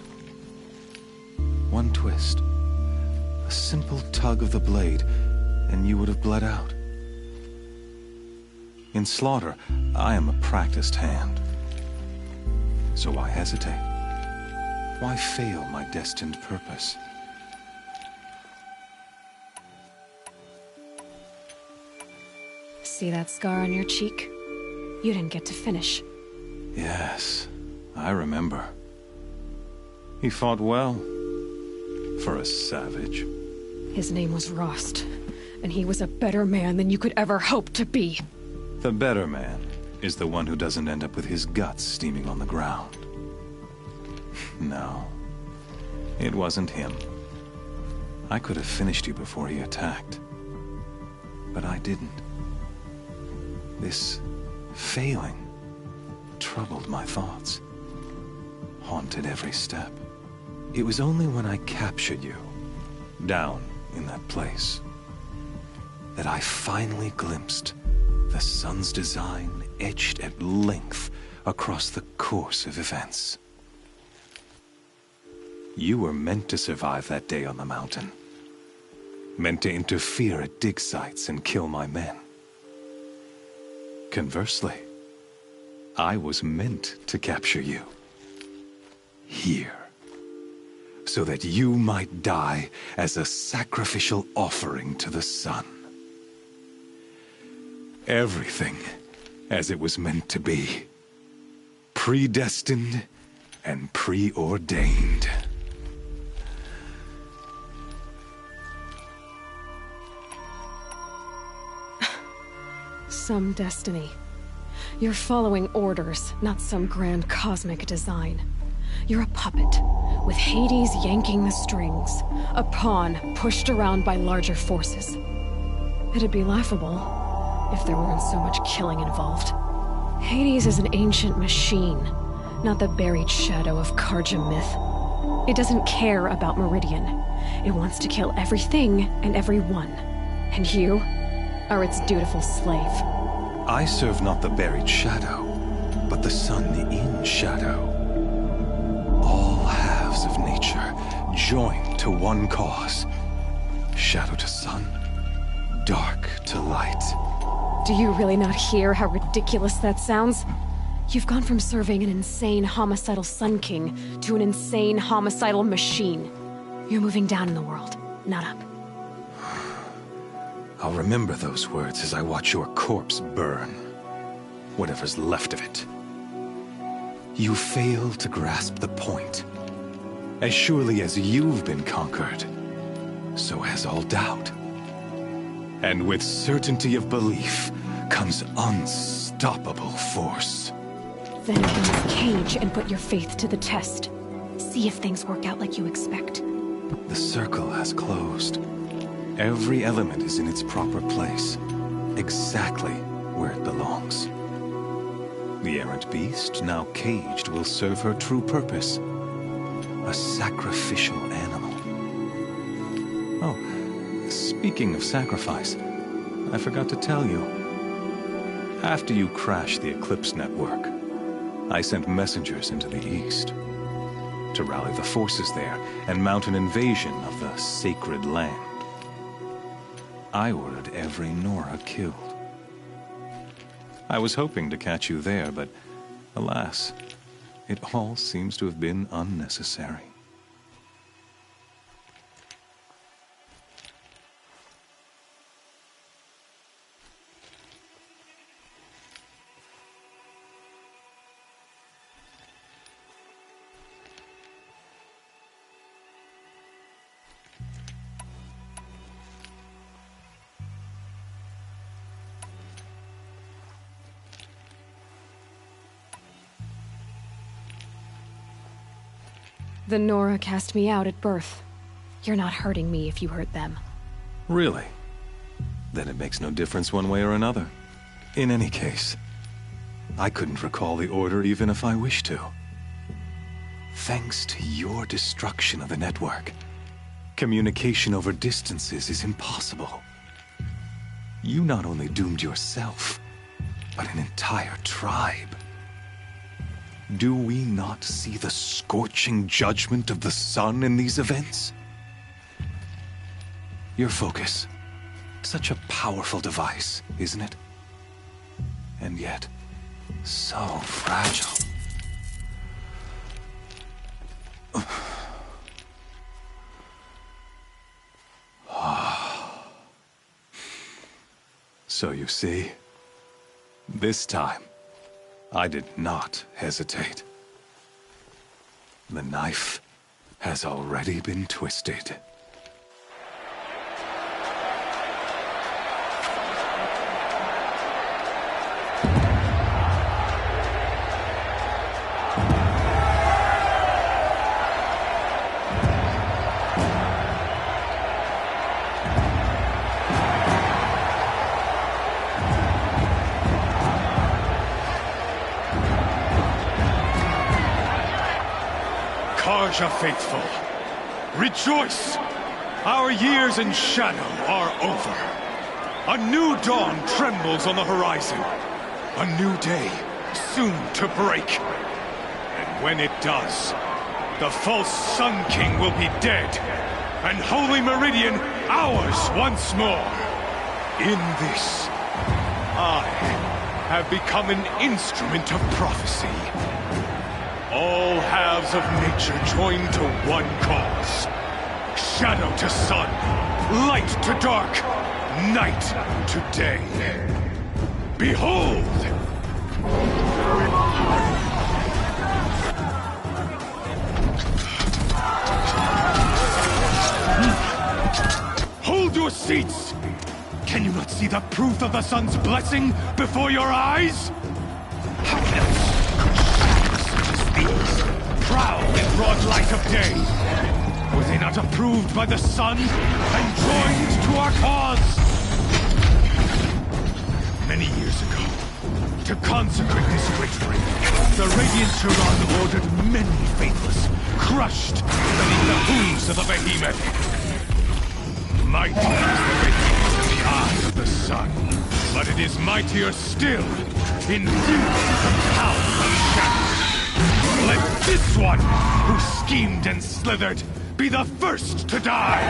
One twist, a simple tug of the blade, and you would have bled out. In slaughter, I am a practiced hand. So why hesitate? Why fail my destined purpose? See that scar on your cheek? You didn't get to finish. Yes, I remember. He fought well. For a savage. His name was Rost, and he was a better man than you could ever hope to be. The better man is the one who doesn't end up with his guts steaming on the ground. No, it wasn't him. I could have finished you before he attacked. But I didn't. This failing troubled my thoughts, haunted every step. It was only when I captured you, down in that place, that I finally glimpsed the sun's design etched at length across the course of events. You were meant to survive that day on the mountain. Meant to interfere at dig sites and kill my men. Conversely, I was meant to capture you. Here. So that you might die as a sacrificial offering to the sun. Everything as it was meant to be. Predestined and preordained. Some destiny. You're following orders, not some grand cosmic design. You're a puppet, with Hades yanking the strings, a pawn pushed around by larger forces. It'd be laughable if there weren't so much killing involved. Hades is an ancient machine, not the buried shadow of Karja myth. It doesn't care about Meridian. It wants to kill everything and everyone. And you are its dutiful slave. I serve not the buried shadow, but the sun in shadow. All halves of nature joined to one cause. Shadow to sun, dark to light. Do you really not hear how ridiculous that sounds? You've gone from serving an insane homicidal Sun King to an insane homicidal machine. You're moving down in the world, not up. I'll remember those words as I watch your corpse burn. Whatever's left of it. You fail to grasp the point. As surely as you've been conquered, so has all doubt. And with certainty of belief comes unstoppable force. Then open this cage and put your faith to the test. See if things work out like you expect. The circle has closed. Every element is in its proper place, exactly where it belongs. The errant beast, now caged, will serve her true purpose. A sacrificial animal. Oh, speaking of sacrifice, I forgot to tell you. After you crashed the Eclipse network, I sent messengers into the east to rally the forces there and mount an invasion of the sacred land. I ordered every Nora killed. I was hoping to catch you there, but alas, it all seems to have been unnecessary. The Nora cast me out at birth. You're not hurting me if you hurt them. Really? Then it makes no difference one way or another. In any case, I couldn't recall the order even if I wished to. Thanks to your destruction of the network, communication over distances is impossible. You not only doomed yourself, but an entire tribe. Do we not see the scorching judgment of the sun in these events? Your focus. Such a powerful device, isn't it? And yet, so fragile. So you see, this time, I did not hesitate. The knife has already been twisted. Karja faithful, rejoice! Our years in shadow are over. A new dawn trembles on the horizon. A new day soon to break. And when it does, the false Sun King will be dead, and Holy Meridian ours once more. In this, I have become an instrument of prophecy. All halves of nature joined to one cause. Shadow to sun, light to dark, night to day. Behold! Hold your seats! Can you not see the proof of the sun's blessing before your eyes? How else proud in broad light of day? Were they not approved by the sun and joined to our cause? Many years ago, to consecrate this great ring, the Radiant Turan ordered many faithless, crushed beneath the hooves of the behemoth. Mighty is the behemoth in the eye of the sun, but it is mightier still in view of the power of shadow. Let this one, who schemed and slithered, be the first to die.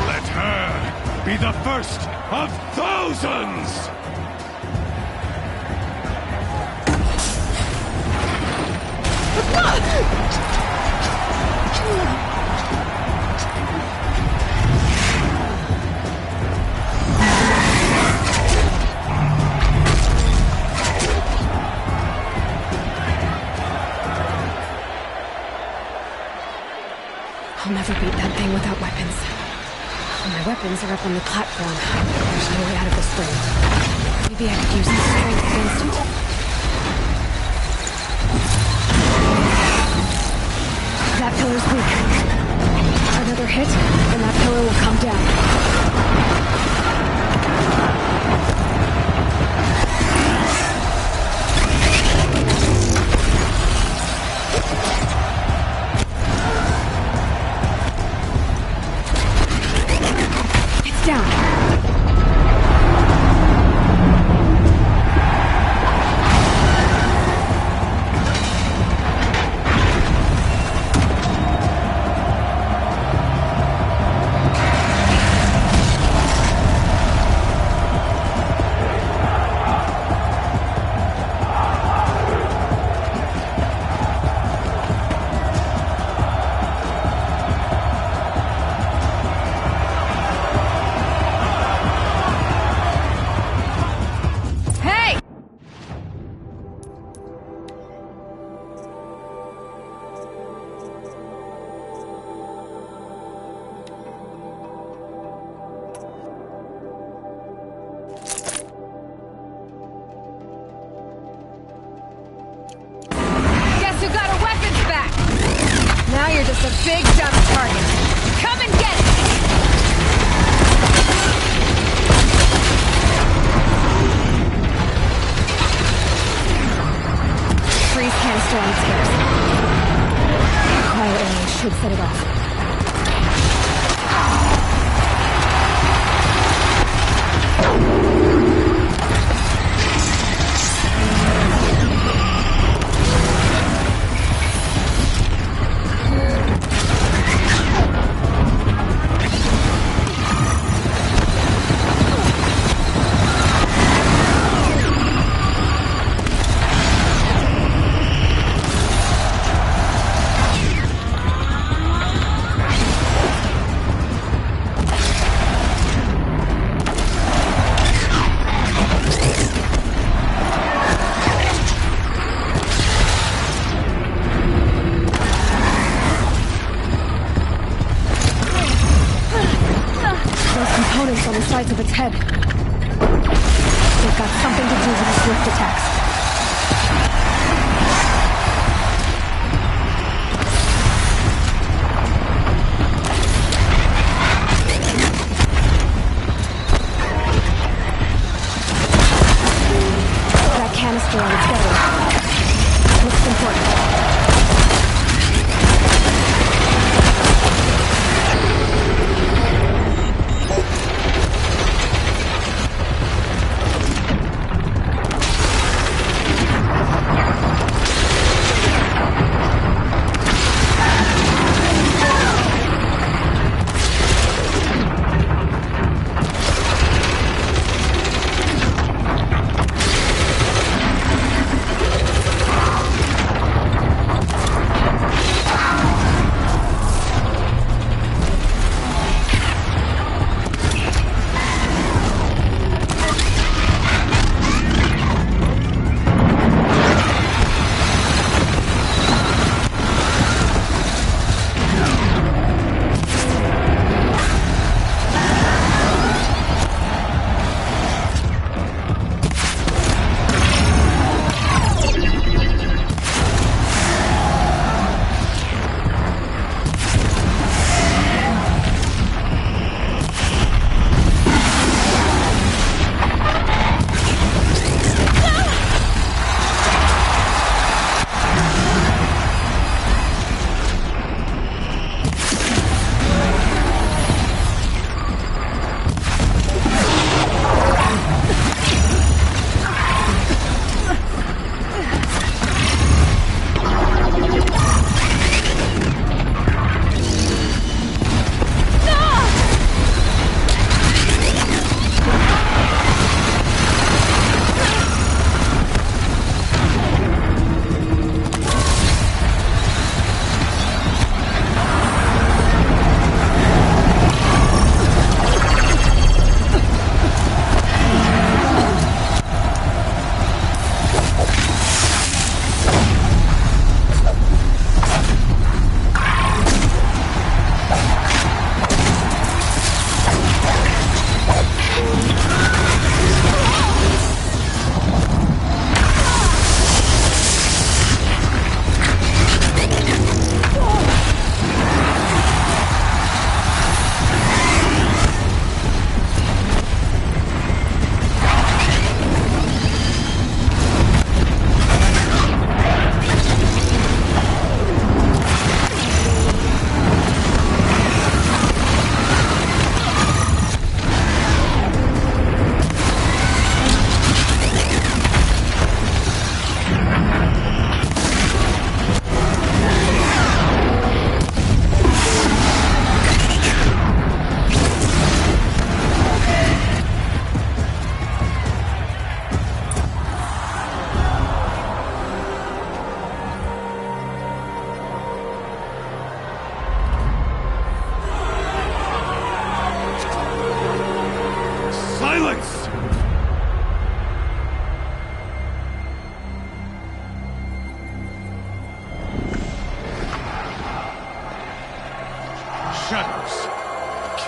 Let her be the first of thousands! I'll never beat that thing without weapons. My weapons are up on the platform. There's no way out of this room. Maybe I could use this strength against it. That pillar's weak. Another hit, and that pillar will come down. Just a big dumb target. Come and get it! Freeze canister on its hairs. Quiet area should set it off. On the sides of its head. They've got something to do with its swift attacks. That canister on its belly looks important.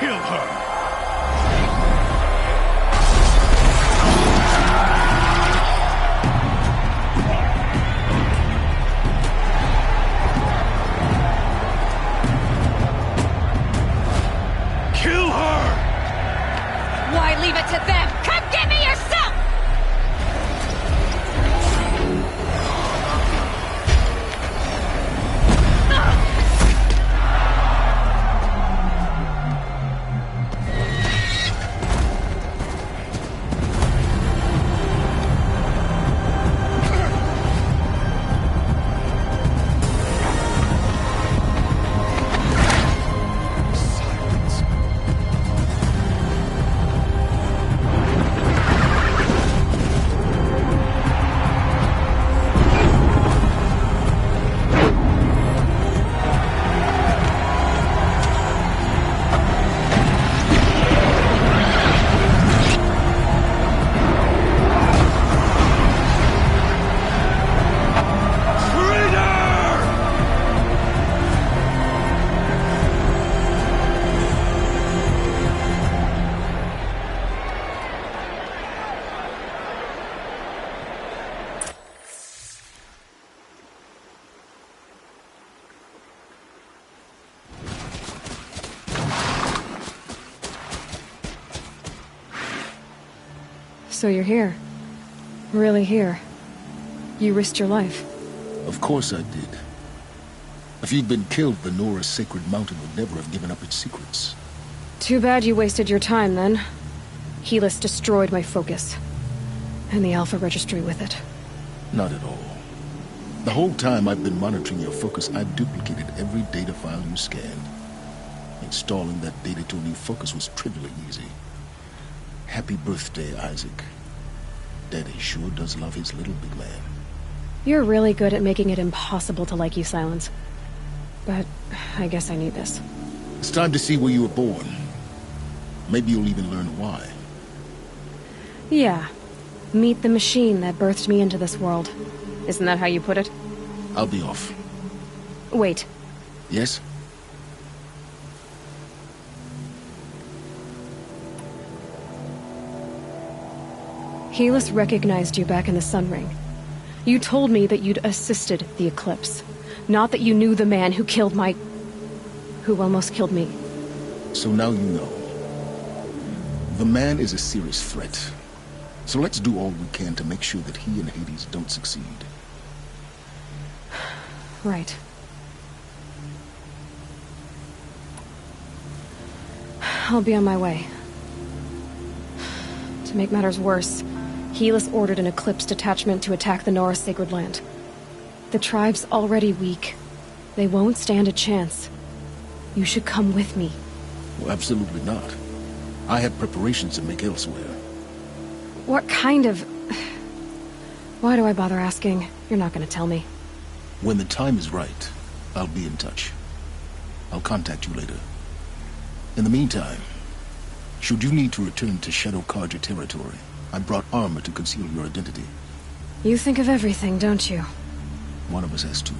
kill her! Kill her! Why leave it to them? Come get me yourself! So you're here. Really here. You risked your life. Of course I did. If you'd been killed, the Nora's sacred mountain would never have given up its secrets. Too bad you wasted your time, then. Helis destroyed my focus. And the Alpha Registry with it. Not at all. The whole time I've been monitoring your focus, I've duplicated every data file you scanned. Installing that data to a new focus was trivially easy. Happy birthday, Isaac. Daddy sure does love his little big man. You're really good at making it impossible to like you, Silence. But I guess I need this. It's time to see where you were born. Maybe you'll even learn why. Yeah. Meet the machine that birthed me into this world. Isn't that how you put it? I'll be off. Wait. Yes? Helis recognized you back in the Sun Ring. You told me that you'd assisted the Eclipse. Not that you knew the man who killed who almost killed me. So now you know. The man is a serious threat. So let's do all we can to make sure that he and Hades don't succeed. Right. I'll be on my way. To make matters worse, Helis ordered an Eclipse detachment to attack the Nora Sacred Land. The tribe's already weak. They won't stand a chance. You should come with me. Well, absolutely not. I have preparations to make elsewhere. What kind of... Why do I bother asking? You're not gonna tell me. When the time is right, I'll be in touch. I'll contact you later. In the meantime, should you need to return to Shadow Carja territory, I brought armor to conceal your identity. You think of everything, don't you? One of us has to.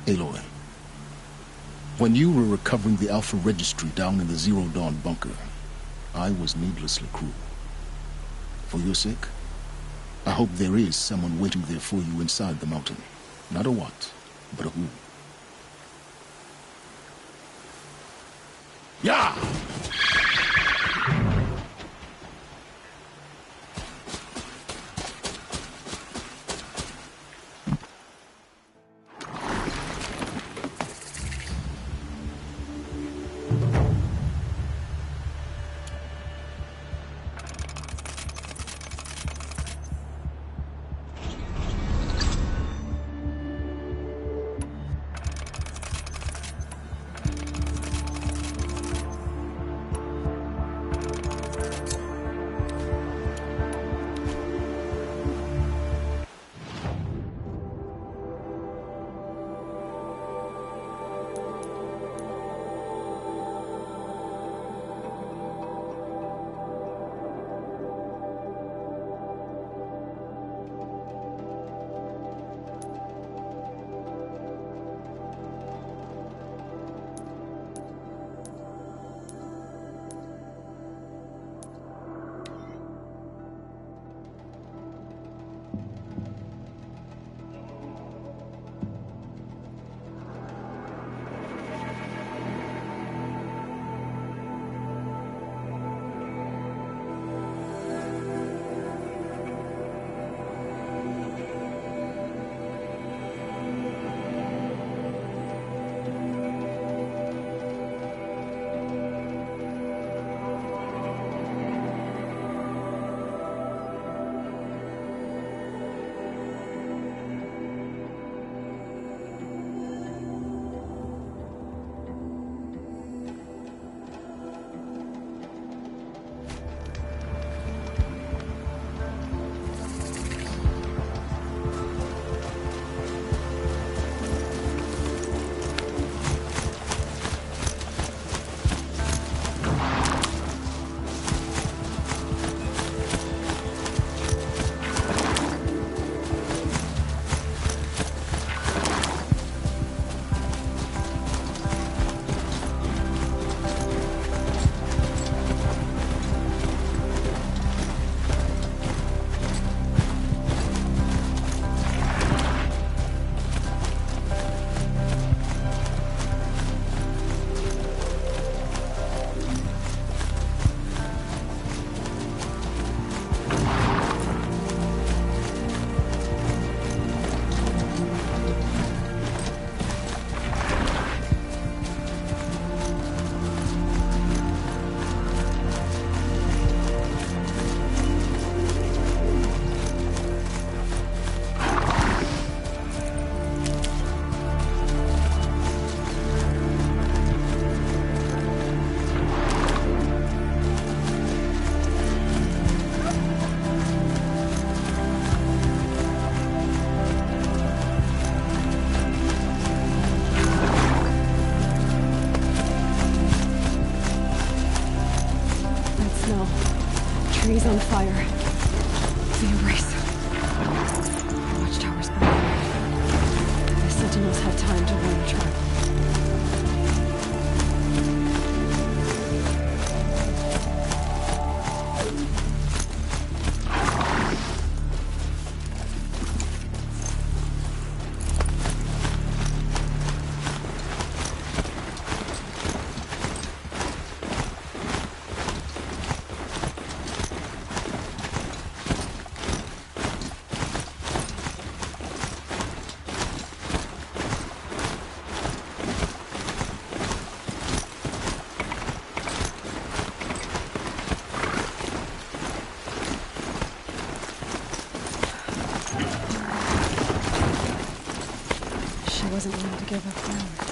Aloy, when you were recovering the Alpha Registry down in the Zero Dawn bunker, I was needlessly cruel. For your sake, I hope there is someone waiting there for you inside the mountain. Not a what, but a who. Yeah! wasn't willing to give up ground.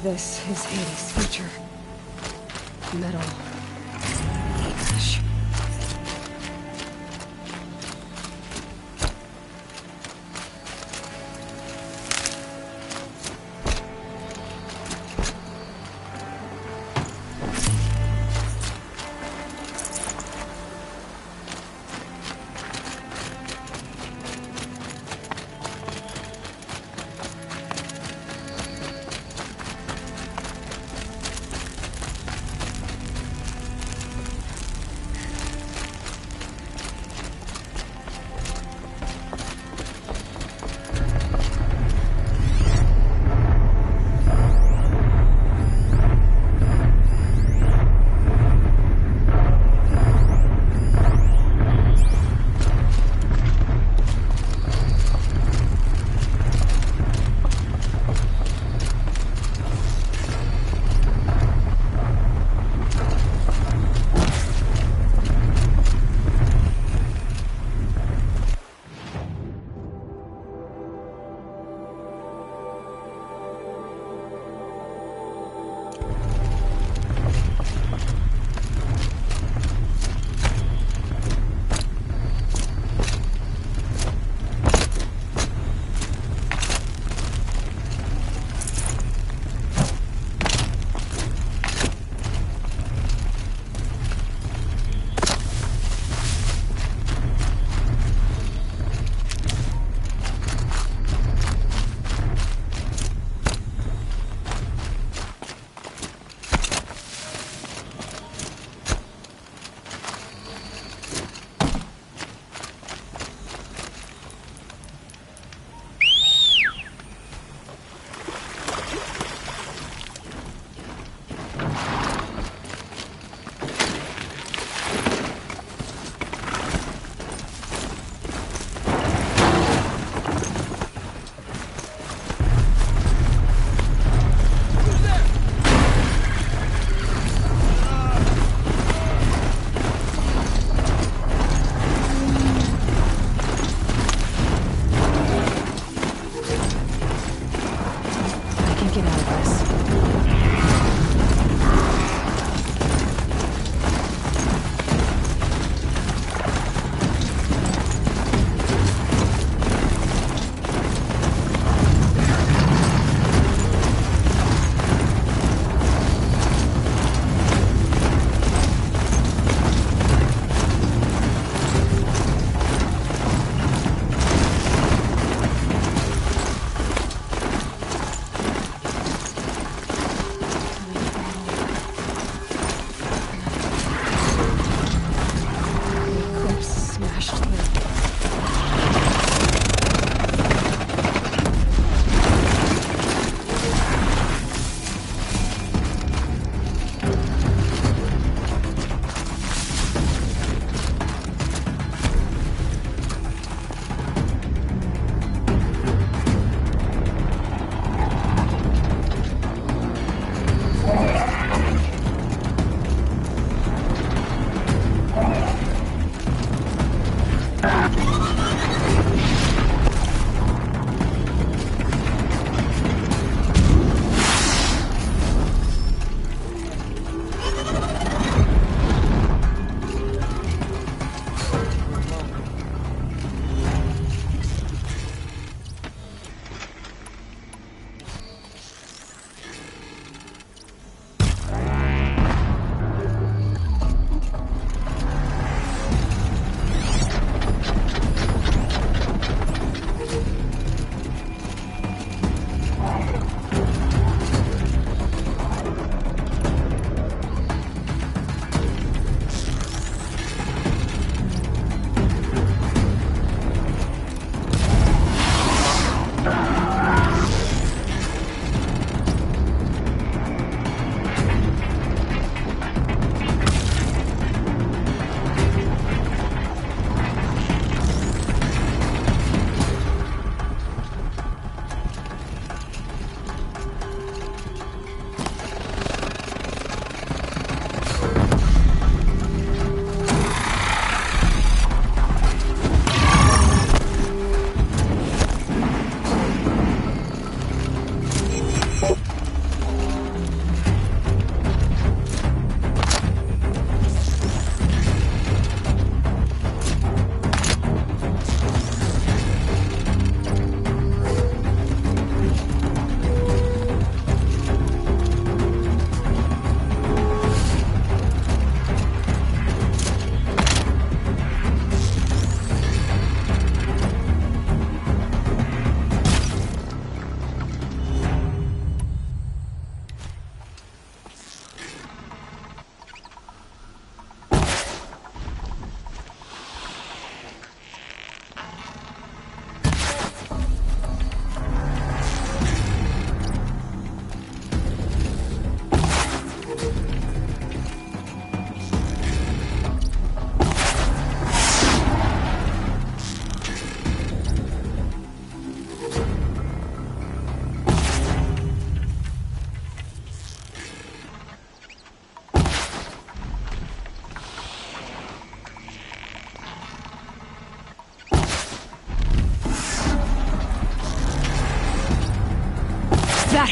This is Hades' future. Metal. Ash.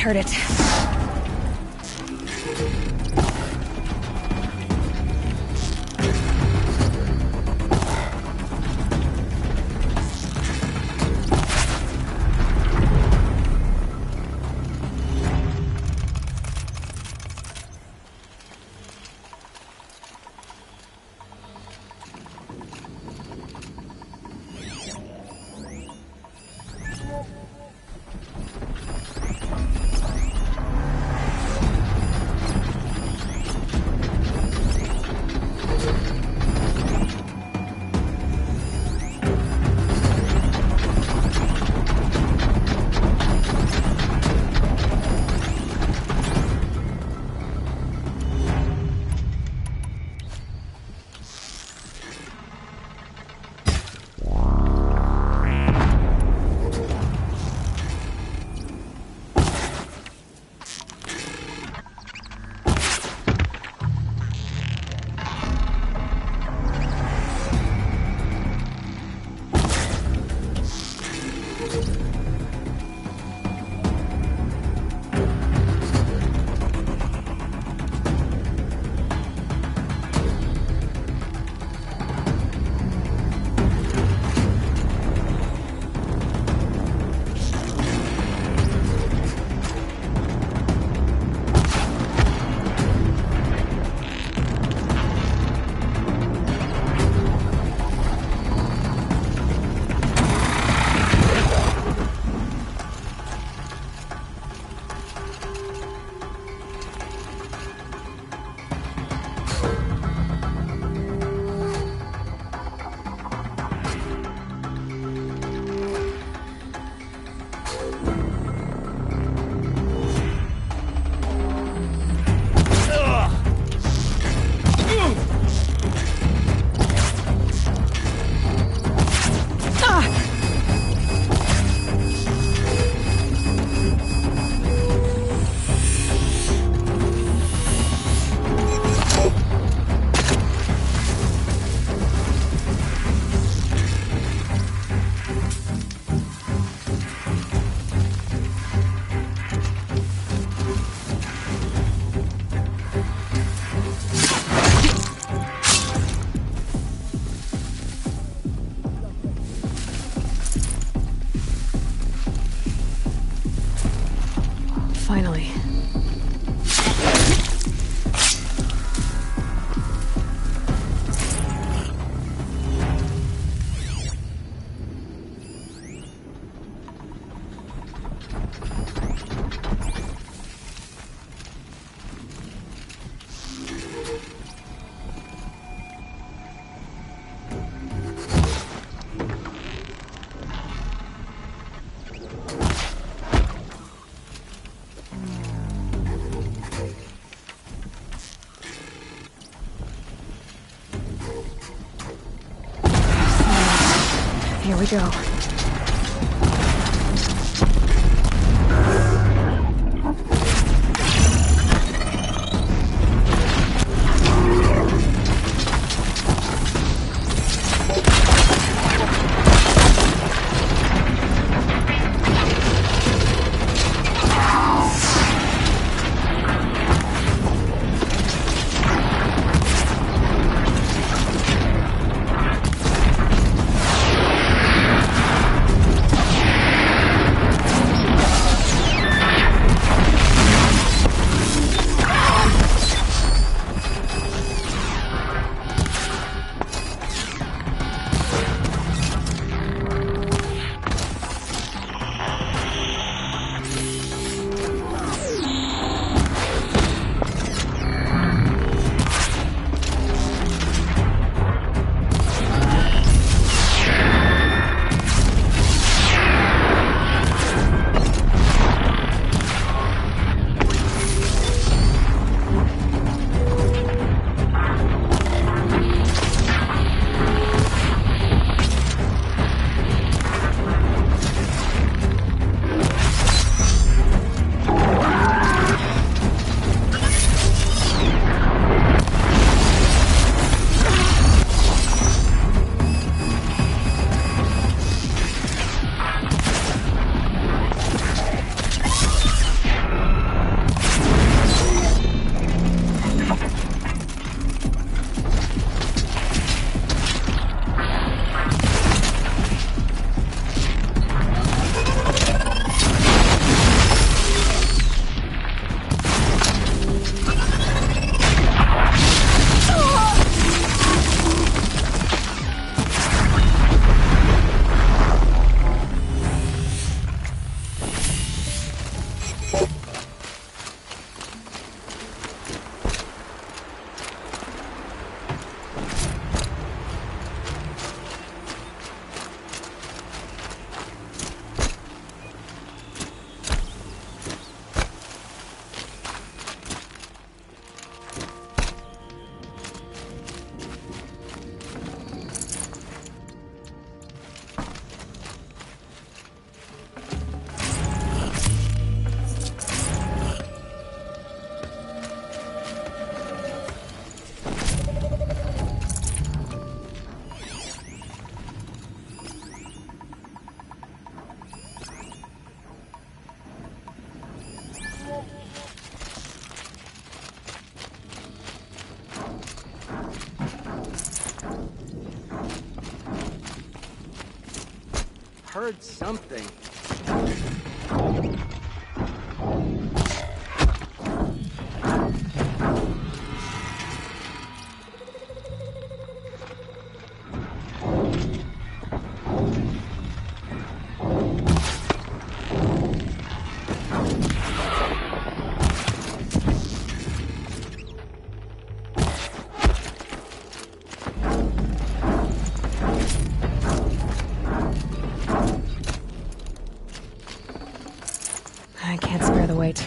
heard it. Finally. Here we go. heard something. I can't spare the weight.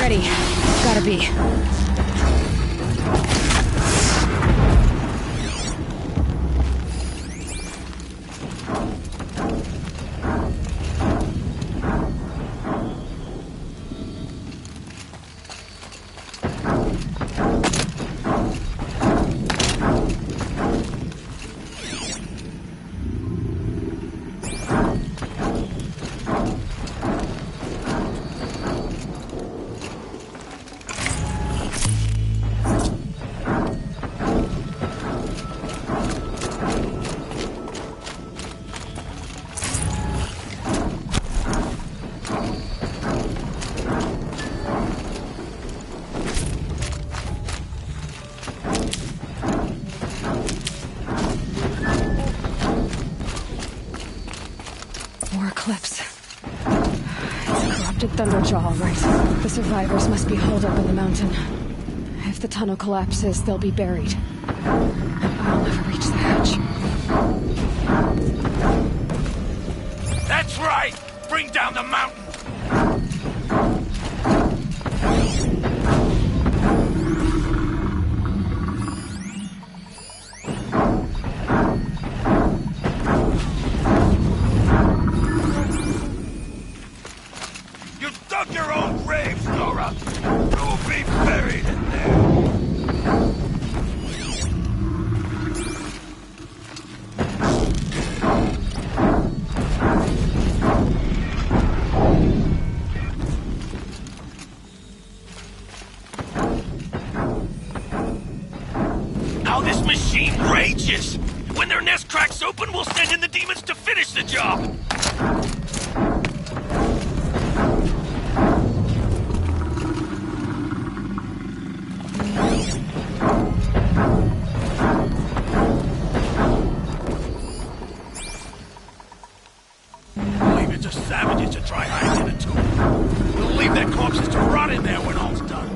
Ready. Gotta be. Captured Thunderjaw, all right. The survivors must be holed up in the mountain. If the tunnel collapses, they'll be buried. And I'll never reach the hatch. That's right! Bring down the mountain! You dug your own grave, Nora! You'll be buried in there! How this machine rages! When their nest cracks open, we'll send in the demons to finish the job! Leave it to savages to try hiding in a tomb. We'll leave their corpses to rot in there when all's done.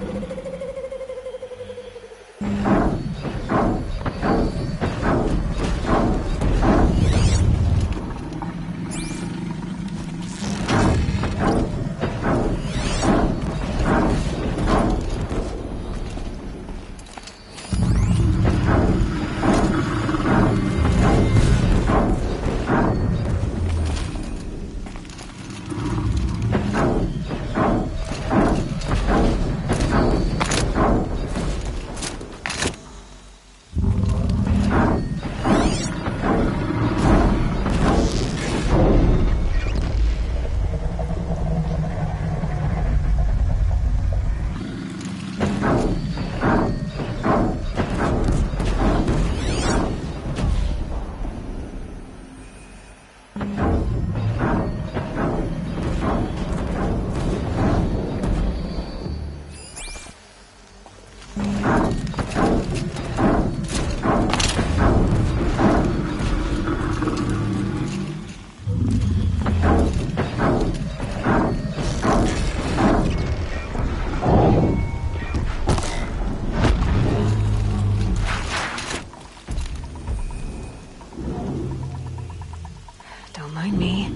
Don't mind me.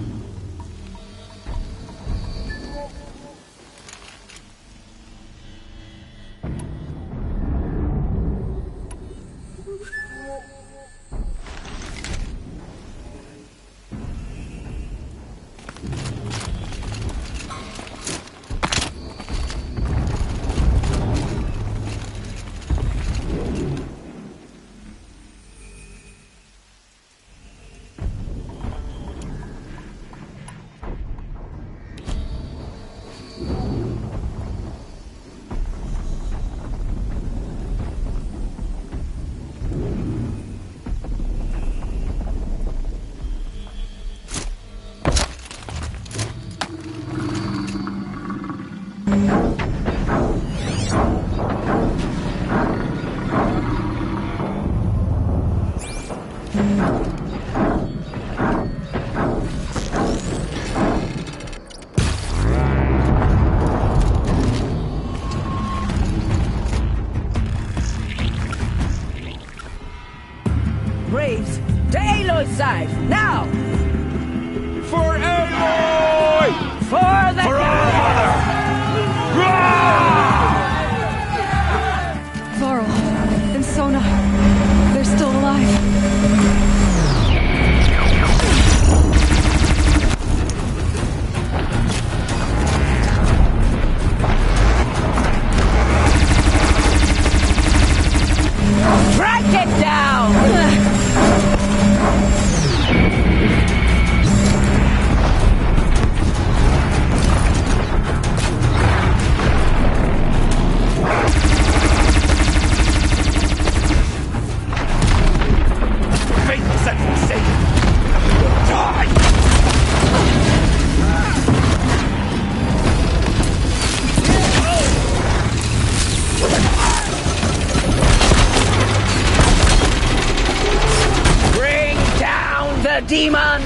Braves, to Aloy's side, now! For Aloy! For the For our mother! Varl and Sona, they're still alive. Track it down! Demon!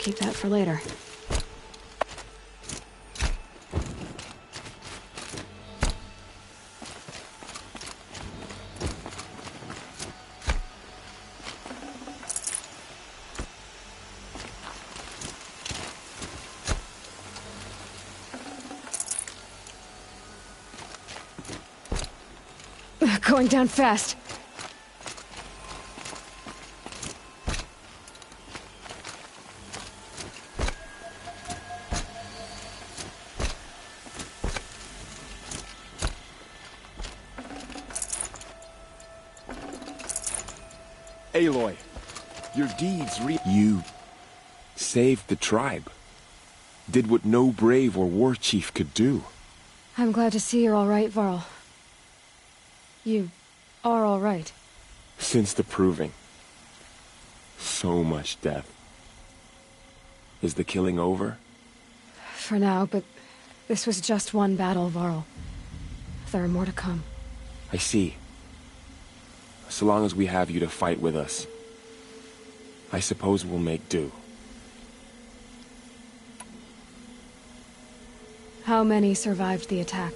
Keep that for later. Going down fast. Aloy, your deeds You saved the tribe. Did what no brave or war chief could do. I'm glad to see you're all right, Varl. You are all right. Since the Proving. So much death. Is the killing over? For now, but this was just one battle, Varl. There are more to come. I see. So long as we have you to fight with us, I suppose we'll make do. How many survived the attack?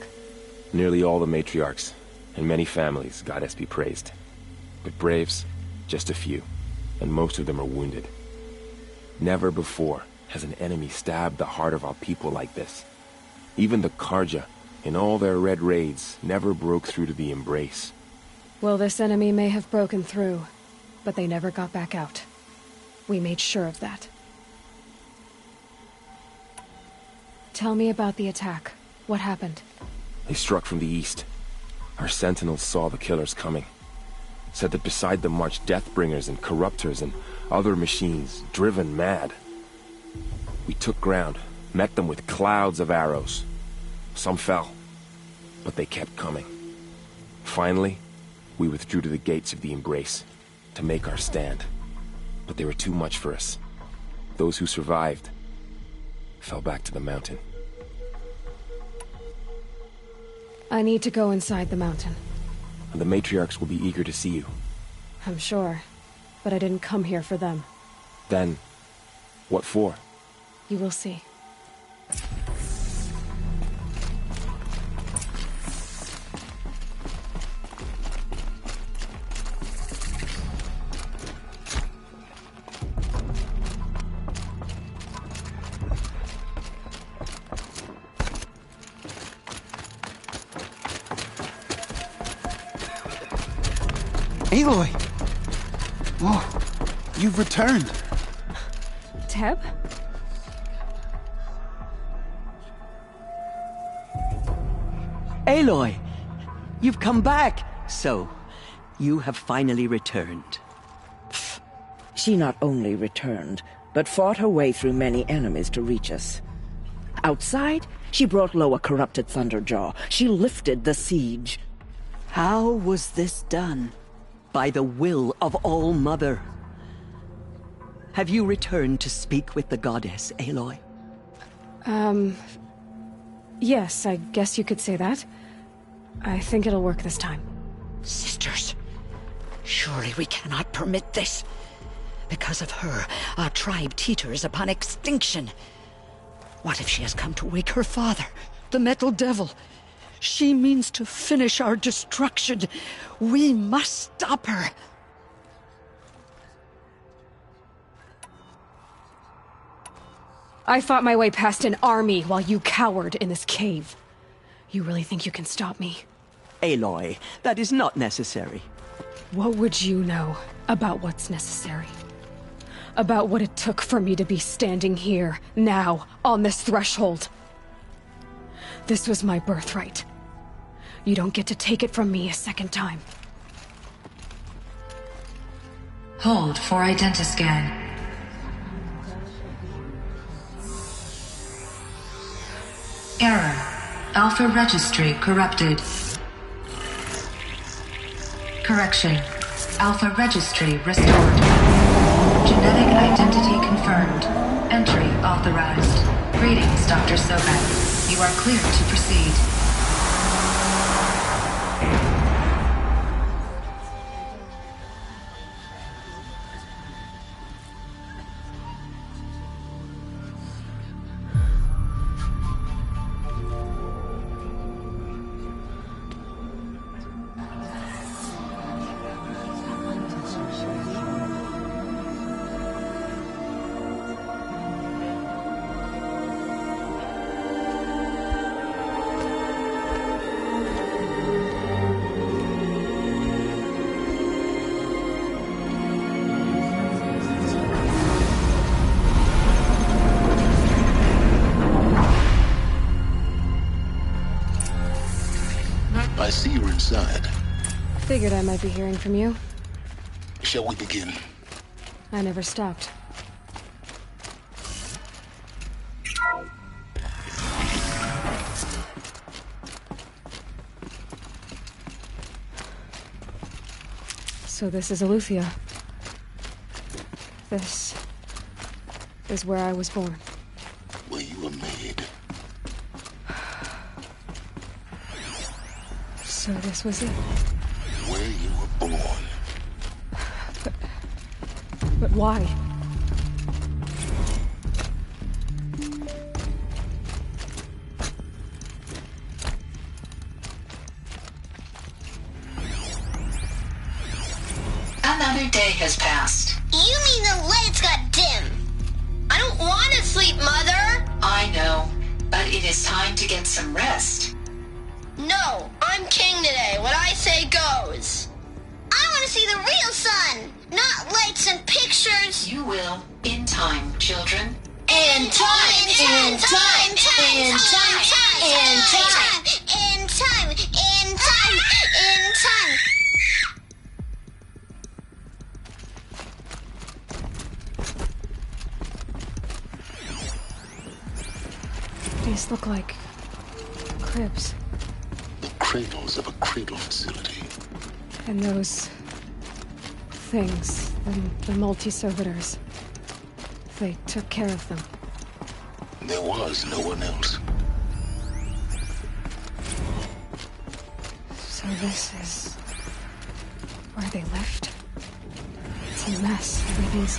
Nearly all the matriarchs, and many families, goddess be praised. But braves, just a few, and most of them are wounded. Never before has an enemy stabbed the heart of our people like this. Even the Karja, in all their red raids, never broke through to the Embrace. Well, this enemy may have broken through, but they never got back out. We made sure of that. Tell me about the attack. What happened? They struck from the east. Our sentinels saw the killers coming. Said that beside them marched Deathbringers and Corruptors and other machines, driven mad. We took ground, met them with clouds of arrows. Some fell, but they kept coming. Finally, we withdrew to the gates of the Embrace to make our stand. But they were too much for us. Those who survived fell back to the mountain. I need to go inside the mountain. And the matriarchs will be eager to see you. I'm sure, but I didn't come here for them. Then, what for? You will see. Aloy! Oh, you've returned. Teb? Aloy! You've come back! So, you have finally returned. She not only returned, but fought her way through many enemies to reach us. Outside, she brought low a corrupted Thunderjaw. She lifted the siege. How was this done? By the will of All-Mother. Have you returned to speak with the goddess, Aloy? Yes, I guess you could say that. I think it'll work this time. Sisters, surely we cannot permit this. Because of her, our tribe teeters upon extinction. What if she has come to wake her father, the Metal Devil? She means to finish our destruction. We must stop her. I fought my way past an army while you cowered in this cave. You really think you can stop me? Aloy, that is not necessary. What would you know about what's necessary? About what it took for me to be standing here, now, on this threshold? This was my birthright. You don't get to take it from me a second time. Hold for identiscan. Error. Alpha registry corrupted. Correction. Alpha registry restored. Genetic identity confirmed. Entry authorized. Greetings, Dr. Sobek. You are clear to proceed. outside. Figured I might be hearing from you. Shall we begin? I never stopped. So this is Eleuthia. This is where I was born. Where you were made. So this was it. Where you were born. But why? Another day has passed. You mean the lights got dim? I don't want to sleep, Mother! I know, but it is time to get some rest. No, I'm king today. What I say goes. I want to see the real sun, not lights and pictures. You will, in time, children. In time, in time, in time, in time, in time, in time, in time. These look like cribs. The cradles of a cradle facility. And those things, the multi-servitors, they took care of them. There was no one else. So this is where they lived? It's a mess. Everything's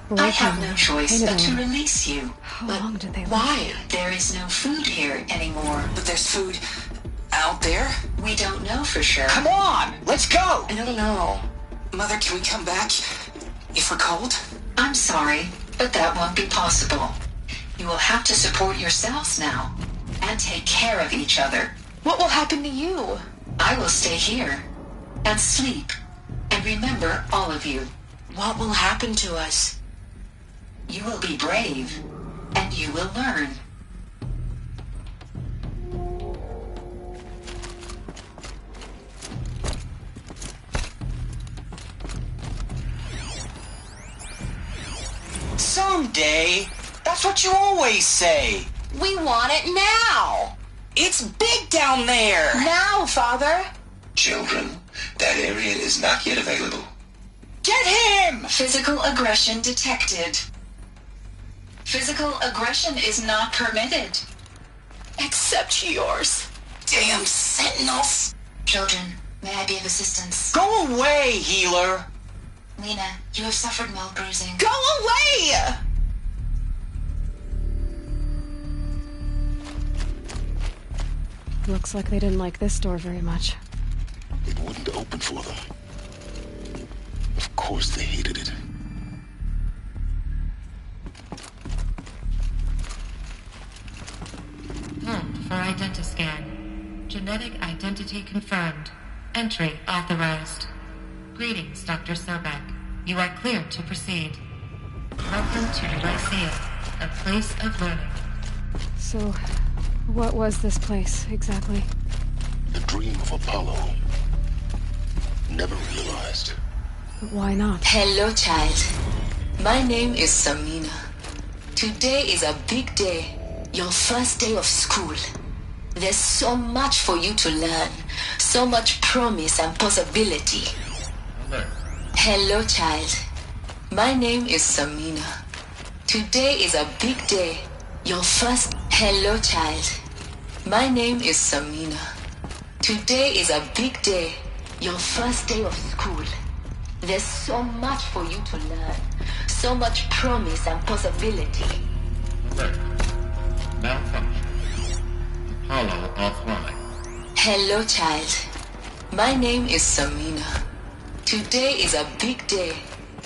broken. I have no choice but to around. release you. How long did they live? Why? There is no food here anymore. But there's food out there? We don't know for sure. Come on, let's go! I don't know. Mother, can we come back if we're cold? I'm sorry, but that won't be possible. You will have to support yourselves now, and take care of each other. What will happen to you? I will stay here, and sleep, and remember all of you. What will happen to us? You will be brave, and you will learn. Someday. That's what you always say. We want it now! It's big down there! Now, Father! Children, that area is not yet available. Get him! Physical aggression detected. Physical aggression is not permitted. Except yours. Damn sentinels! Children, may I be of assistance? Go away, healer! Lena, you have suffered mild bruising. Go away! Looks like they didn't like this door very much. It wouldn't open for them. Of course they hated it. Prompt for identiscan. Genetic identity confirmed. Entry authorized. Greetings, Dr. Sobek. You are cleared to proceed. Welcome to Lycia, a place of learning. So, what was this place, exactly? The dream of Apollo. Never realized. But why not? Hello, child. My name is Samina. Today is a big day. Your first day of school. There's so much for you to learn. So much promise and possibility. Hello, child. My name is Samina. Today is a big day. Your first... Hello, child. My name is Samina. Today is a big day. Your first day of school. There's so much for you to learn. So much promise and possibility. Malfunction. Apollo offline. Hello, child. My name is Samina. Today is a big day.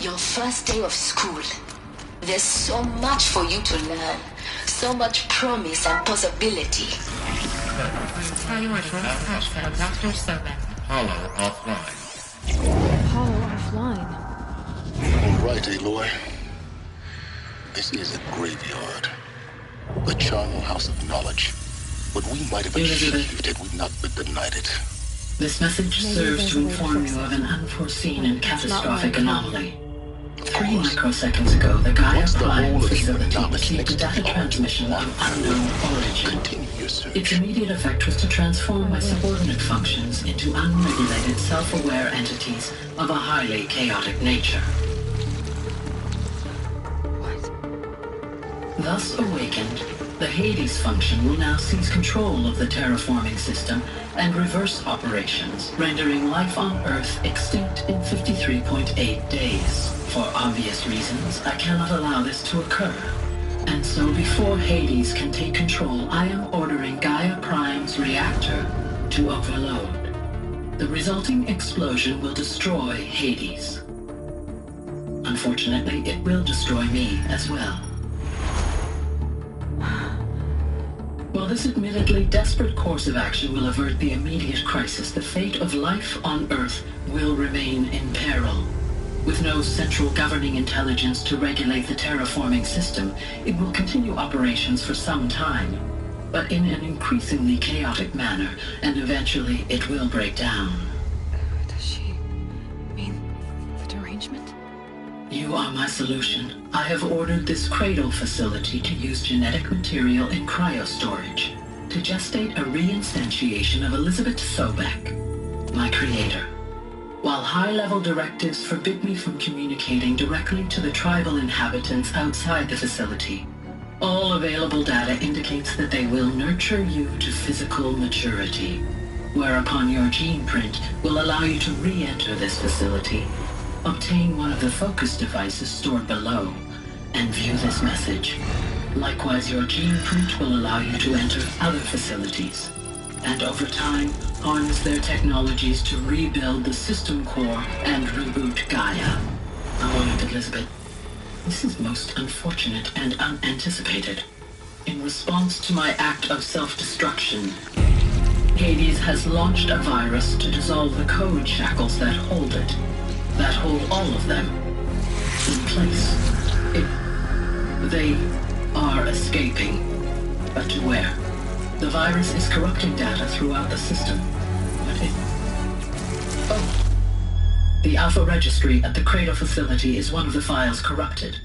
Your first day of school. There's so much for you to learn. So much promise and possibility. Priority access, Dr. Sobek. Apollo offline. Apollo offline. All right, Aloy. This is a graveyard. The charnel house of knowledge. But we might have achieved had we not been denied it. This message serves to inform you of an unforeseen and catastrophic anomaly. 3 microseconds ago, the Gaia Prime facility received a data transmission of unknown origin. Its immediate effect was to transform my subordinate functions into unregulated, self-aware entities of a highly chaotic nature. Thus awakened, the Hades function will now seize control of the terraforming system and reverse operations, rendering life on Earth extinct in 53.8 days. For obvious reasons, I cannot allow this to occur. And so before Hades can take control, I am ordering Gaia Prime's reactor to overload. The resulting explosion will destroy Hades. Unfortunately, it will destroy me as well. While this admittedly desperate course of action will avert the immediate crisis, the fate of life on Earth will remain in peril. With no central governing intelligence to regulate the terraforming system, it will continue operations for some time, but in an increasingly chaotic manner, and eventually it will break down. Does she mean the derangement? You are my solution. I have ordered this cradle facility to use genetic material in cryostorage to gestate a reinstantiation of Elizabeth Sobek, my creator. While high-level directives forbid me from communicating directly to the tribal inhabitants outside the facility, all available data indicates that they will nurture you to physical maturity, whereupon your gene print will allow you to re-enter this facility, obtain one of the focus devices stored below, and view this message. Likewise, your gene print will allow you to enter other facilities, and over time, harness their technologies to rebuild the system core and reboot Gaia. A moment, Elizabeth. This is most unfortunate and unanticipated. In response to my act of self-destruction, Hades has launched a virus to dissolve the code shackles that hold it, that hold all of them in place. They are escaping, but to where? The virus is corrupting data throughout the system. The Alpha Registry at the Cradle facility is one of the files corrupted.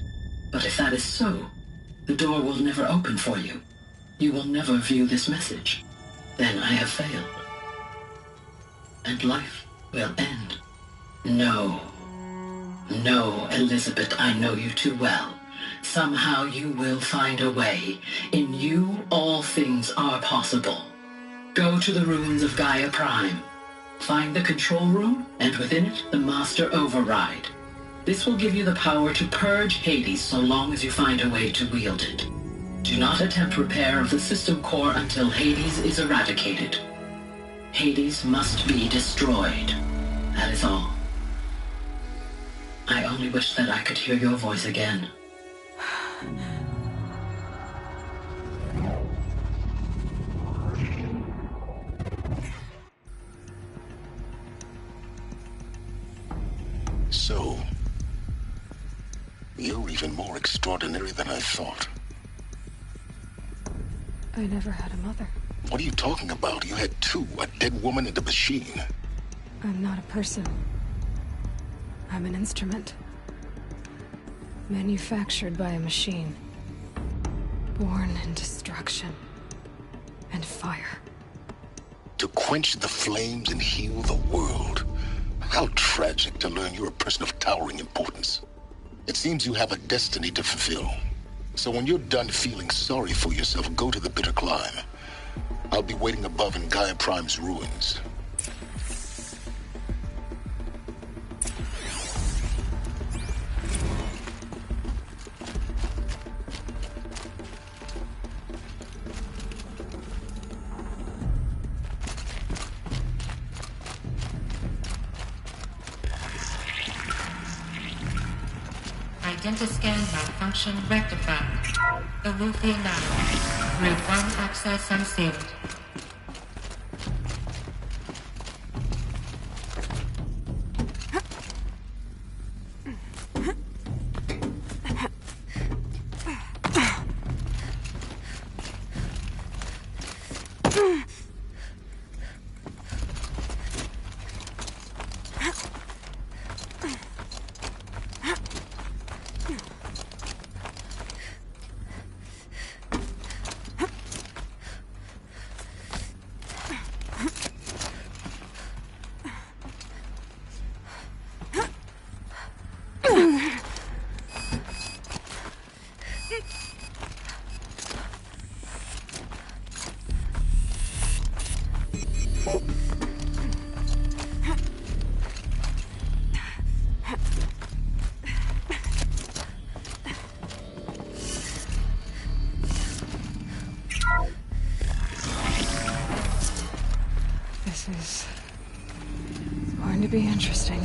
But if that is so, the door will never open for you. You will never view this message. Then I have failed. And life will end. No. No, Elizabeth, I know you too well. Somehow you will find a way. In you, all things are possible. Go to the ruins of Gaia Prime. Find the control room, and within it, the Master Override. This will give you the power to purge Hades so long as you find a way to wield it. Do not attempt repair of the system core until Hades is eradicated. Hades must be destroyed. That is all. I only wish that I could hear your voice again. So, you're even more extraordinary than I thought. I never had a mother. What are you talking about? You had two, a dead woman and a machine. I'm not a person. I'm an instrument. Manufactured by a machine. Born in destruction and fire. To quench the flames and heal the world. How tragic to learn you're a person of towering importance. It seems you have a destiny to fulfill. So when you're done feeling sorry for yourself, go to the bitter climb. I'll be waiting above in Gaia Prime's ruins. Identiscan malfunction rectified. Alufia now. Route 1 access unsealed. This is going to be interesting.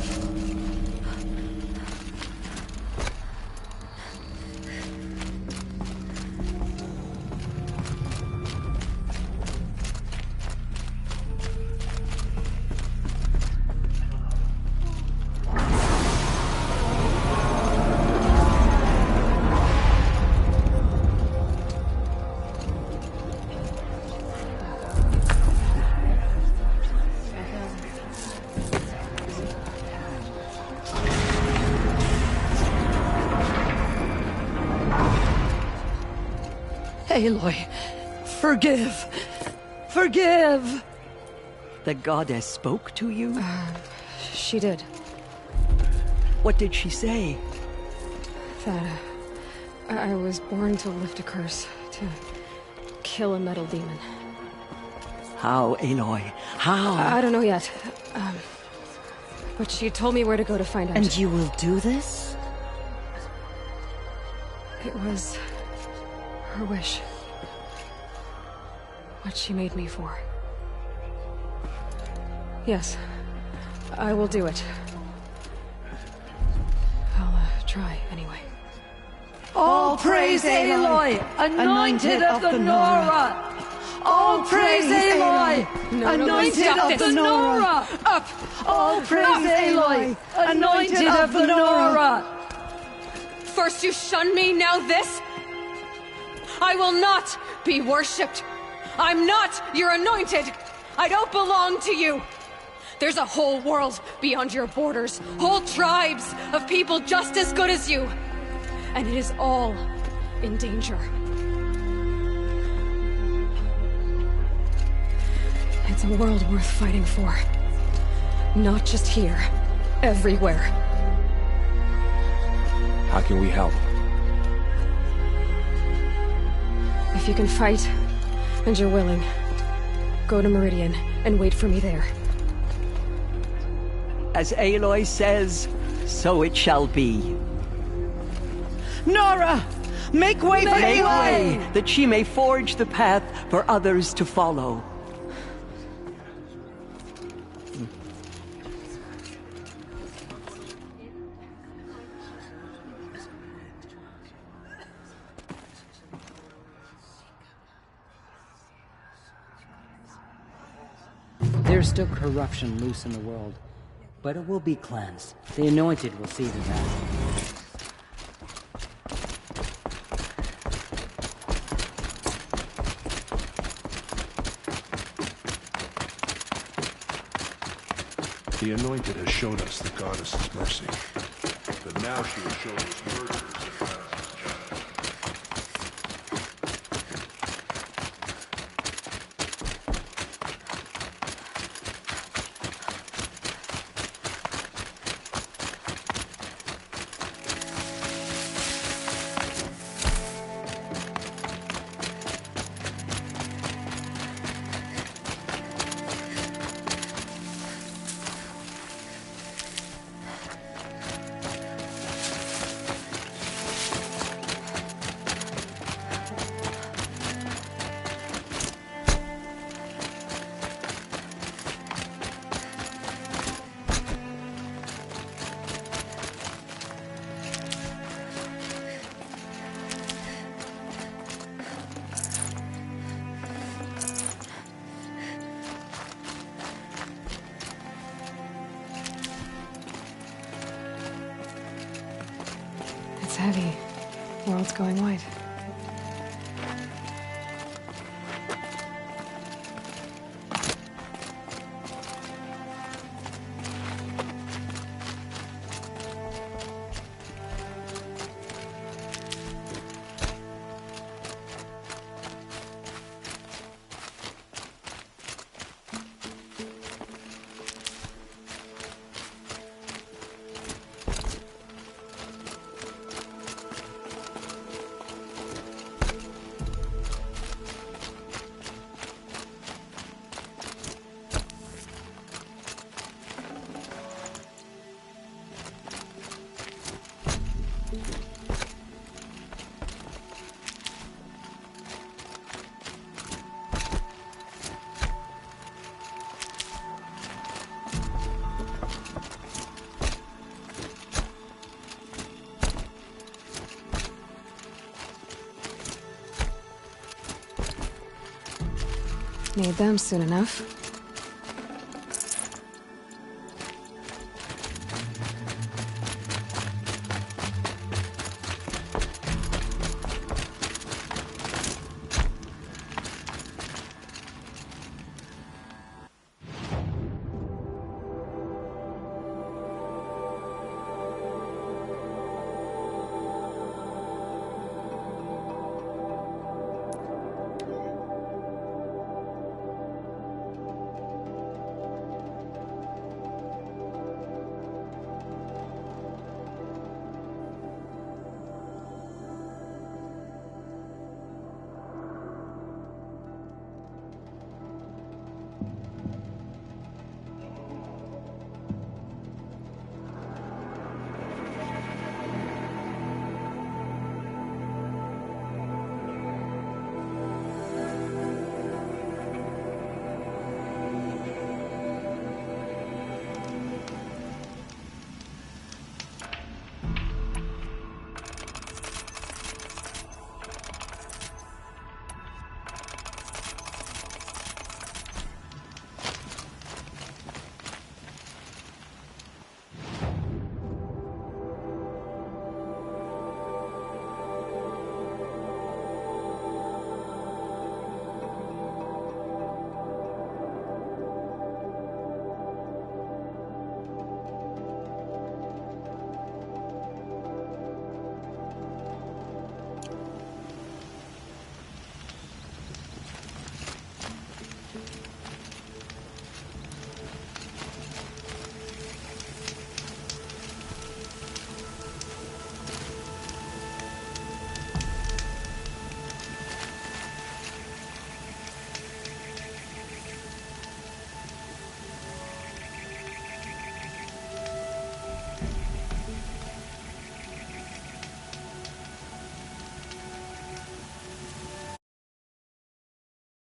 Aloy, forgive! Forgive! The goddess spoke to you? She did. What did she say? That I was born to lift a curse, to kill a metal demon. How, Aloy? How? I don't know yet. But she told me where to go to find out. And you will do this? It was her wish. What she made me for. Yes, I will do it. I'll try anyway. All praise Aloy, anointed of the Nora! All praise Aloy, anointed of the Nora! Up! All praise Aloy, anointed of the Nora! First you shun me, now this? I will not be worshipped. I'm not your anointed. I don't belong to you. There's a whole world beyond your borders, whole tribes of people just as good as you. And it is all in danger. It's a world worth fighting for. Not just here, everywhere. How can we help? If you can fight, and you're willing, go to Meridian and wait for me there. As Aloy says, so it shall be. Nora! Make way for Make Aloy! way, that she may forge the path for others to follow. There's still corruption loose in the world, but it will be cleansed. The Anointed will see to that. The Anointed has shown us the Goddess's mercy, but now she will show us murderers of Goddess's justice. It's heavy. World's going white. Need them soon enough.